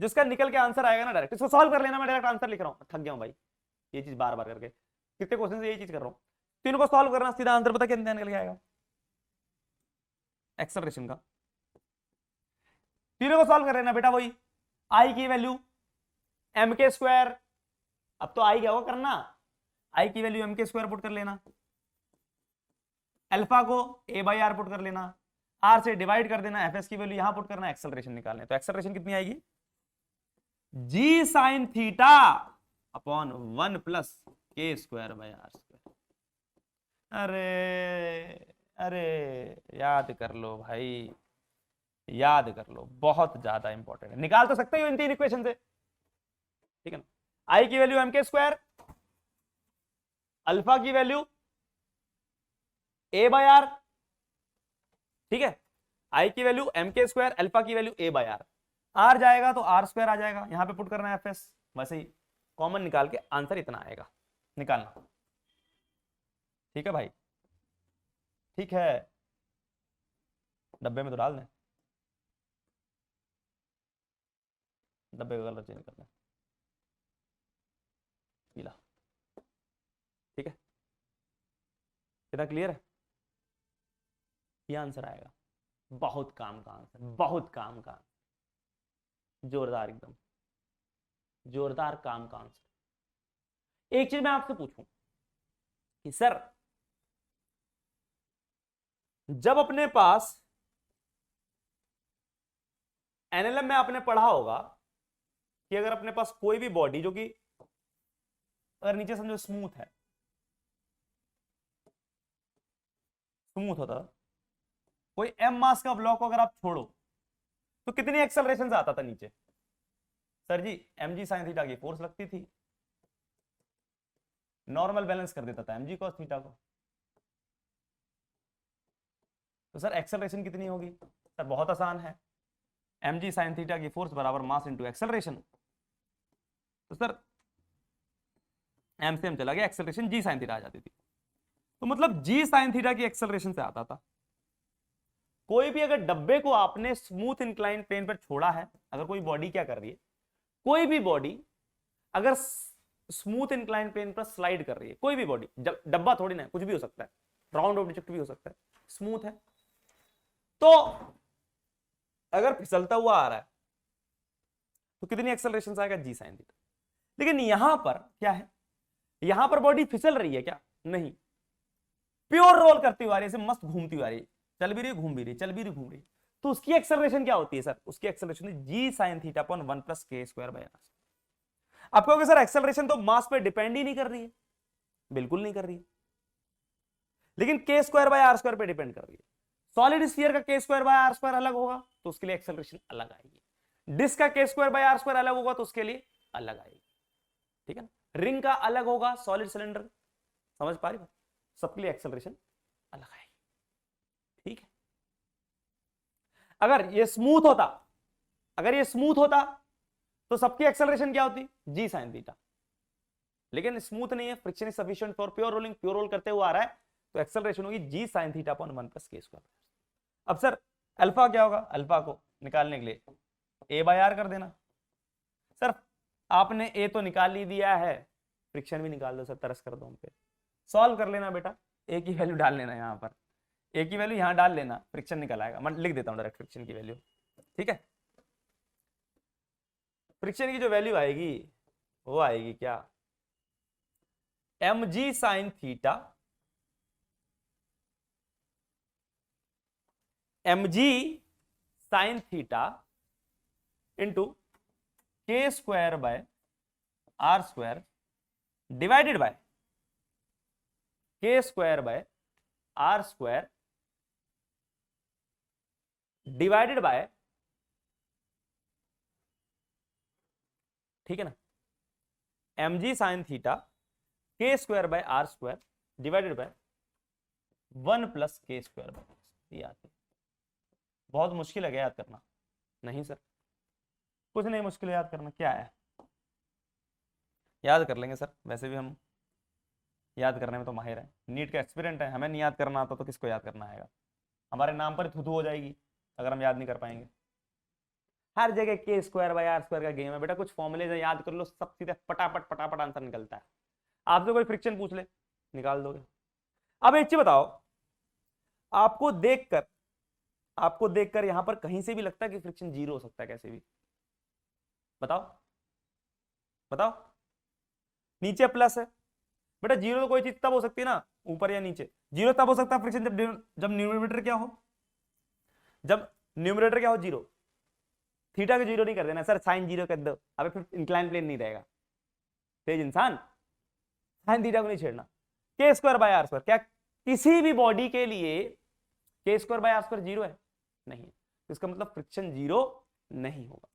जिसका निकल के आंसर आएगा ना, डायरेक्ट इसको सॉल्व कर लेना। मैं डायरेक्ट आंसर लिख रहा हूं, थक गया हूं भाई ये चीज बार बार करके, कितने क्वेश्चन से यही चीज कर रहा हूं। तीनों को सॉल्व करना, सीधा आंसर पता कितना निकल के आएगा? एक्सेलरेशन का। तीनों को सॉल्व कर लेना बेटा, वही आई की वैल्यू एम के स्क्वायर, अब तो आई क्या होगा करना, आई की value M K square put कर लेना, अल्फा को ए बाई आर पुट कर लेना, आर से डिवाइड कर देना, एफ एस की वैल्यू यहां पुट करना, एक्सेलरेशन निकालने। तो एक्सेलरेशन कितनी आएगी? जी sine theta upon 1 plus K square by R square. अरे अरे याद कर लो भाई, याद कर लो, बहुत ज्यादा इंपॉर्टेंट है। निकाल तो सकते हो इन 3 इक्वेशन से, ठीक है ना। आई की value M K square, alpha की वैल्यू ए बाय आर, ठीक है। आई की value M K square, alpha की value A by R, R जाएगा तो आर स्क्वायर आ जाएगा, यहां पे पुट करना है एफ एस, वैसे ही कॉमन निकाल के आंसर इतना आएगा, निकालना, ठीक है भाई, ठीक है। डब्बे में तो डाल दें, डब्बे का कलर चेंज करना, पीला, ठीक है। कितना क्लियर है? ये आंसर आएगा, बहुत काम का आंसर, बहुत काम का, जोरदार, एकदम जोरदार काम का आंसर। एक चीज मैं आपसे पूछूं कि सर जब अपने पास एनएलएम में आपने पढ़ा होगा कि अगर अपने पास कोई भी बॉडी जो कि अगर नीचे समझो स्मूथ है, स्मूथ होता, कोई एम मास का ब्लॉक को अगर आप छोड़ो तो कितनी एक्सेलरेशन से आता था नीचे? सर जी एम जी साइन थीटा की फोर्स लगती थी, नॉर्मल बैलेंस कर देता था एम जी कॉस थीटा को। तो सर एक्सेलरेशन कितनी होगी? सर बहुत आसान है, एम जी साइन थीटा की फोर्स बराबर मास इंटू एक्सेलरेशन। तो सर एम से एम चला गया, एक्सेलरेशन जी साइन थीटा आ जाती थी। तो मतलब जी साइन थीटा की एक्सेलरेशन से आता था। कोई भी अगर डब्बे को आपने स्मूथ इंक्लाइन प्लेन पर छोड़ा है, अगर कोई बॉडी क्या कर रही है, कोई भी बॉडी अगर स्मूथ इंक्लाइन प्लेन पर स्लाइड कर रही है, कोई भी बॉडी, डब्बा थोड़ी ना, कुछ भी हो सकता है, राउंड ऑब्जेक्ट भी हो सकता है, स्मूथ है, तो अगर फिसलता हुआ आ रहा है तो कितनी एक्सेलरेशन आएगा? जी साइन थीटा। लेकिन यहां पर क्या है, यहां पर बॉडी फिसल रही है क्या? नहीं, प्योर रोल करती हुई आ रही है, मस्त घूमती हुई आ रही है, चल भी रही, घूम भी रही, चल भी रही, घूम रही। तो उसकी एक्सेलरेशन क्या होती है सर? उसकी acceleration ji sine theta upon 1 plus K square by are. आप कहोगे सर एक्सेलरेशन तो मास पे डिपेंड ही नहीं कर रही है। बिल्कुल नहीं कर रही है, लेकिन के स्क्वायर बाय आर स्क्वायर पे डिपेंड कर रही है। सॉलिड स्फीयर का K square by R square अलग होगा तो उसके लिए एक्सेलरेशन अलग आएगी। डिस्क का K square by R square अलग होगा तो उसके लिए अलग आएगी, ठीक है ना। रिंग का अलग होगा, सॉलिड सिलेंडर, समझ पा रही हो? सबके लिए एक्सेलरेशन अलग आएगी, ठीक है। अगर ये स्मूथ होता, अगर ये स्मूथ होता तो सबकी एक्सेलरेशन क्या होती? G sine theta. लेकिन स्मूथ नहीं है, friction is sufficient for pure rolling, pure roll करते हुए आ रहा है, तो एक्सेलरेशन होगी G sine theta upon 1 plus K square. अब सर अल्फा क्या होगा? अल्फा को निकालने के लिए ए बाय आर कर देना। सर आपने ए तो निकाल ही दिया है, फ्रिक्शन भी निकाल दो सर, तरस कर दो हम पे, सॉल्व कर लेना बेटा, ए की वैल्यू डाल लेना, यहां पर ए की वैल्यू यहां डाल लेना, फ्रिक्शन निकल आएगा। मैं लिख देता हूं डायरेक्ट फ्रिक्शन की वैल्यू, ठीक है। फ्रिक्शन की जो वैल्यू आएगी वो आएगी क्या? M G sine theta, M G sine theta into K square by R square divided by K square by R square divided by, ठीक है ना, M G sine theta K square by R square divided by 1 plus K square by. ये आती है, बहुत मुश्किल है याद करना? नहीं सर कुछ नहीं मुश्किल याद करना, क्या है, याद कर लेंगे सर, वैसे भी हम याद करने में तो माहिर है, नीट का एक्सपीरियंट है, हमें नहीं याद करना आता तो किसको याद करना आएगा? हमारे नाम पर थुथु हो जाएगी अगर हम याद नहीं कर पाएंगे। हर जगह के स्क्वायर बाय आर स्क्वायर का गेम है बेटा, कुछ फॉर्मूले याद कर लो, सब सीधे फटाफट फटाफट आंसर निकलता है। आपसे कोई फ्रिक्शन पूछ ले, निकाल दोगे। अब एक चीज बताओ, आपको देखकर यहां पर कहीं से भी लगता है कि फ्रिक्शन जीरो हो सकता है? कैसे भी बताओ, बताओ। नीचे प्लस है बेटा, जीरो तो कोई चीज तब हो सकती है ना, ऊपर या नीचे। जीरो तब हो सकता है फ्रिक्शन जब न्यूमरेटर क्या हो, जब न्यूमरेटर क्या हो? जीरो। थीटा को जीरो नहीं कर देना सर, साइन जीरो कर दो, अबे फिर इंक्लाइन प्लेन नहीं रहेगा, तेज इंसान, साइन थीटा को नहीं छेड़ना। के स्क्वायर बाय आर स्क्वायर, क्या किसी भी बॉडी के लिए K square by R square zero है? नहीं। तो इसका मतलब फ्रिक्शन जीरो नहीं होगा।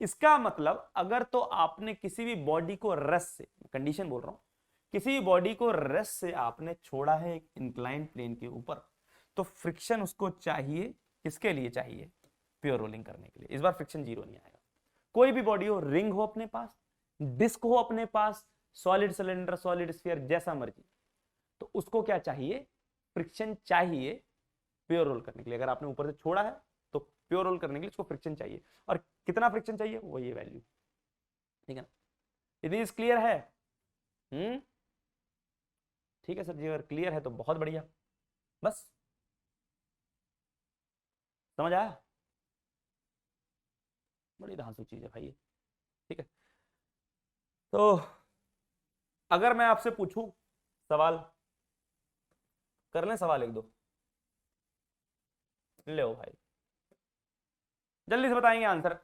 इसका मतलब अगर तो आपने किसी भी बॉडी को रस से, कंडीशन बोल रहा हूं, किसी भी बॉडी को रस से आपने छोड़ा है एक इंक्लाइन प्लेन के ऊपर, तो फ्रिक्शन उसको चाहिए, किसके लिए चाहिए? प्योर रोलिंग करने के लिए। इस बार फ्रिक्शन जीरो नहीं आएगा। कोई भी बॉडी हो, रिंग हो अपने पास, डिस्क हो अपने पास, सॉलिड सिलेंडर, सॉलिड स्फीयर, जैसा मर्जी, तो उसको क्या चाहिए? फ्रिक्शन चाहिए प्योर रोल करने के लिए। अगर आपने ऊपर से छोड़ा है तो प्योर रोल करने के लिए उसको फ्रिक्शन चाहिए, और कितना फ्रिक्शन चाहिए? वो ये वैल्यू, ठीक है ना। इट क्लियर है? ठीक है सर जी, अगर क्लियर है तो बहुत बढ़िया, बस समझ आया? बड़ी धांसू चीज है भाई, ठीक है। तो अगर मैं आपसे पूछूं सवाल, कर लें सवाल एक दो? ले भाई, जल्दी से बताएंगे answer.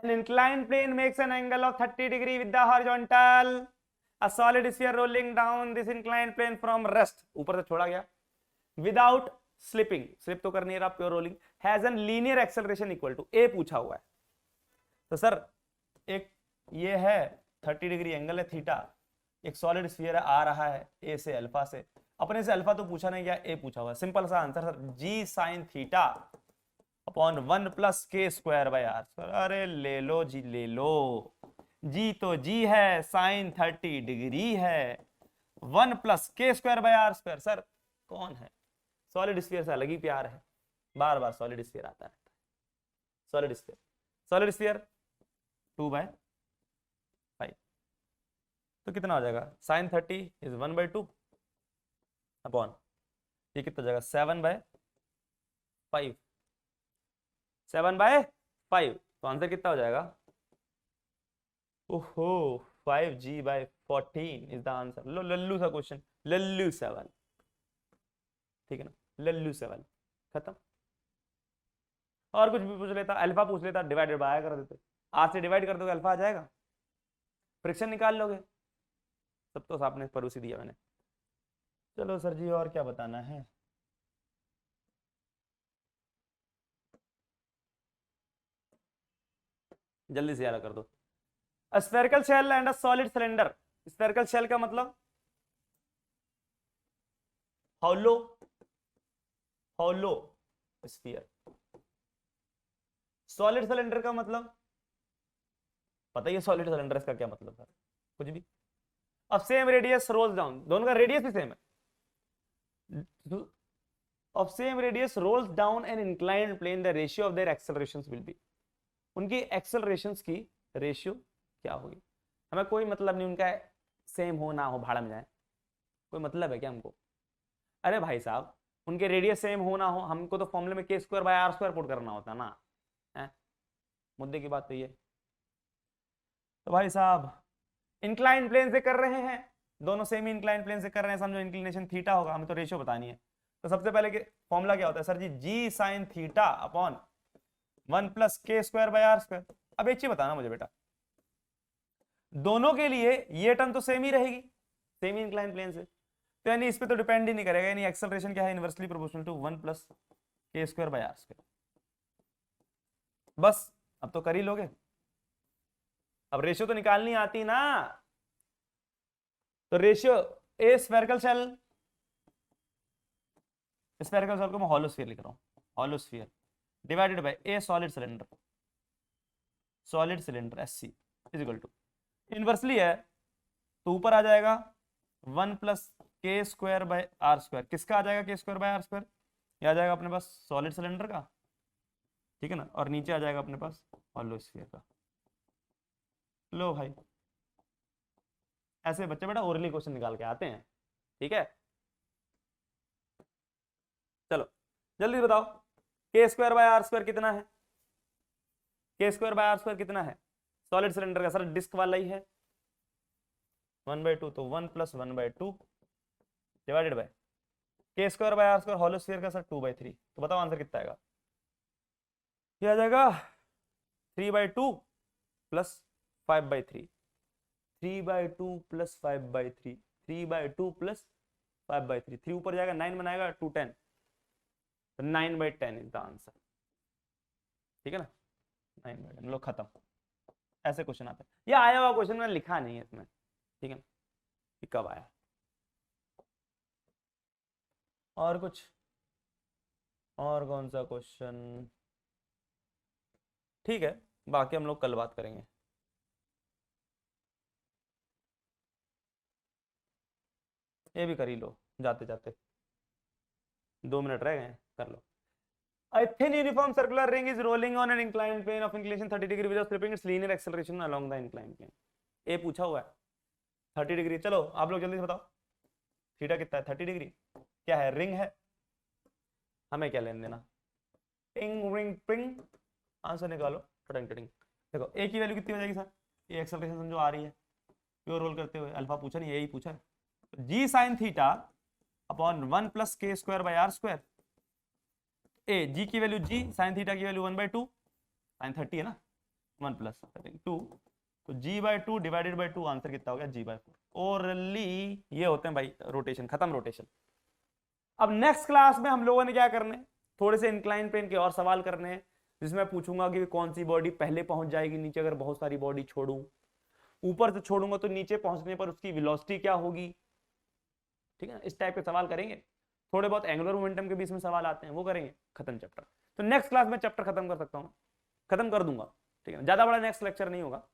An inclined plane makes an angle of 30 degree with the horizontal. A solid sphere rolling down this inclined plane from rest, ऊपर से छोड़ा गया, without slipping, slip तो कर नहीं रहा, pure rolling, has an linear acceleration equal to, A पूछा हुआ है। तो सर एक ये है 30 डिग्री एंगल है थीटा, एक सॉलिड स्फीयर आ रहा है ए से अल्फा से, अपने से अल्फा तो पूछा नहीं गया, ए पूछा हुआ है। सिंपल सा answer sir, ji sine theta upon 1 plus K square by R square. अरे ले लो जी ले लो, जी तो जी है, साइन 30 डिग्री है, 1 plus K square by R square. Sir कौन है, सॉलिड स्फीयर से अलग ही प्यार है, बार बार सॉलिड स्फीयर आता रहता है। सॉलिड स्फीयर, सॉलिड स्फीयर 2/5, तो कितना हो जाएगा, साइन 30 इज 1/2 अपॉन ये कितना हो जाएगा 7/5, 7/5, तो आंसर कितना हो जाएगा, ओहो 5g/14 इज द आंसर। लो लल्लू सा क्वेश्चन, लल्लू सवाल, ठीक है ना, लल्लू सवाल खत्म। और कुछ भी पूछ लेता, अल्फा पूछ लेता, डिवाइडेड बाय कर देते, आर से डिवाइड कर दोगे अल्फा आ जाएगा, फ्रिक्शन निकाल लोगे, सब तो आपने परोसी दिया मैंने। चलो सर जी और क्या बताना है, जल्दी से याद कर दो। Spherical shell and a solid cylinder, spherical shell का मतलब hollow, hollow sphere, solid cylinder का मतलब पता ही है, सॉलिड सिलेंडर इसका क्या मतलब है, कुछ भी। अब सेम रेडियस रोल्स डाउन, दोनों का रेडियस भी सेम है, of same radius rolls down an inclined plane, the ratio of their accelerations will be, उनकी एक्सेलरेशंस की रेशियो क्या होगी। हमें कोई मतलब नहीं उनका सेम हो ना हो, भाड़ा में जाए, कोई मतलब है क्या हमको, अरे भाई साहब उनके रेडियस सेम हो ना हो, हमको तो फॉर्मूले में K square by R square put करना होता ना है, मुद्दे की बात तो ये। तो भाई साहब इंक्लाइन प्लेन से कर रहे हैं, दोनों सेम इंक्लाइन प्लेन से कर रहे हैं, समझो इंक्लिनेशन थीटा होगा, हमें तो रेशियो बतानी है। तो सबसे पहले के फॉर्मूला क्या होता है sir ji, ji sine theta upon 1 plus K square by R square. अब एक चीज बताना मुझे बेटा, दोनों के लिए ये टर्म तो सेम ही रहेगी, सेम इंक्लाइन प्लेन से, तो यानी इस पे तो डिपेंड ही नहीं करेगा, यानी एक्सेलरेशन क्या है, inversely proportional to 1 plus K square by R square. बस अब तो कर ही लोगे, अब रेशियो तो निकालनी आती ना, तो ratio a spherical shell, spherical shell को मैं हॉलोस्फीयर लिख रहा हूं, hollow sphere divided by a solid cylinder, solid cylinder SC is equal to, inversely है तो ऊपर आ जाएगा 1 plus K square by R square, किसका आ जाएगा के स्क्वायर बाय आर स्क्वायर, ये आ जाएगा अपने पास सॉलिड सिलेंडर का, ठीक है ना, और नीचे आ जाएगा अपने पास हॉलोस्फीयर का। लो भाई ऐसे बच्चे बेटा ओरली क्वेश्चन निकाल के आते हैं, ठीक है। चलो जल्दी बताओ, के स्क्वायर बाय आर स्क्वायर कितना है, K square by R square कितना है, सॉलिड सिलेंडर का सर डिस्क वाला ही है 1/2, तो 1 plus 1/2 divided by K square by R square हॉलोस्फीयर का सर 2/3, तो बताओ आंसर कितना आएगा, ये आ जाएगा 3/2 प्लस 5/3, 3/2 प्लस 5/3, 3/2 प्लस 5/3, 3 ऊपर जाएगा 9 बनाएगा 2 10, तो 9/10 इज द आंसर, ठीक है ना, 9/10। लो खत्म, ऐसे क्वेश्चन आता है, ये आया हुआ क्वेश्चन मैंने लिखा नहीं है इसमें, ठीक है ना, ये कब आया। और कुछ, और कौन सा क्वेश्चन, ठीक है बाकी हम लोग कल बात करेंगे। ये भी कर ही लो जाते जाते, 2 मिनट रह गए, कर लो। A thin uniform circular ring is rolling on an inclined plane of inclination 30 degree without slipping its linear acceleration along the inclined plane. ए पूछा हुआ है 30 डिग्री, चलो आप लोग जल्दी से बताओ थीटा कितना है, 30 डिग्री क्या है, रिंग है, हमें क्या लेने देना, टिंग रिंग पिंग, आंसर निकालो टटिंग टटिंग। देखो ए की वैल्यू कितनी हो जाएगी सर, ये एक्सेलरेशन समझो आ रही है प्योर रोल करते हुए, अल्फा पूछा नहीं यही पूछा है, जी sine theta upon 1 plus K square by R square, ए जी की वैल्यू जी, साइन थीटा की वैल्यू 1/2, साइन 30 है ना, 1 प्लस 2, तो g/2 डिवाइडेड बाई 2 आंसर कितना हो गया g/4। ओरली ये होते हैं भाई रोटेशन, खत्म रोटेशन। अब नेक्स्ट क्लास में हम लोगों ने क्या करने, थोड़े से इंक्लाइन प्लेन के और सवाल करने हैं, जिसमें पूछूंगा कि कौन सी बॉडी पहले पहुंच जाएगी नीचे अगर बहुत सारी बॉडी छोड़ूं, ऊपर से छोड़ूंगा तो नीचे पहुंचने पर उसकी वेलोसिटी क्या होगी, ठीक है, इस टाइप के सवाल करेंगे। थोड़े बहुत एंगुलर मोमेंटम के बीच में सवाल आते हैं, वो करेंगे, खत्म चैप्टर। तो नेक्स्ट क्लास में चैप्टर खत्म कर सकता हूँ, खत्म कर दूंगा, ठीक है, ज्यादा बड़ा नेक्स्ट लेक्चर नहीं होगा।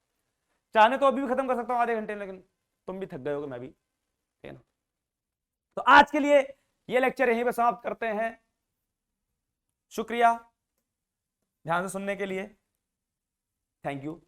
चाहने तो अभी भी खत्म कर सकता हूँ आधे घंटे में, लेकिन तुम भी थक गए होगे, मैं भी, ठीक है ना। तो आज के लिए ये लेक्चर यहीं पे समाप्त करते हैं। शुक्रिया ध्यान से सुनने के लिए, थैंक यू।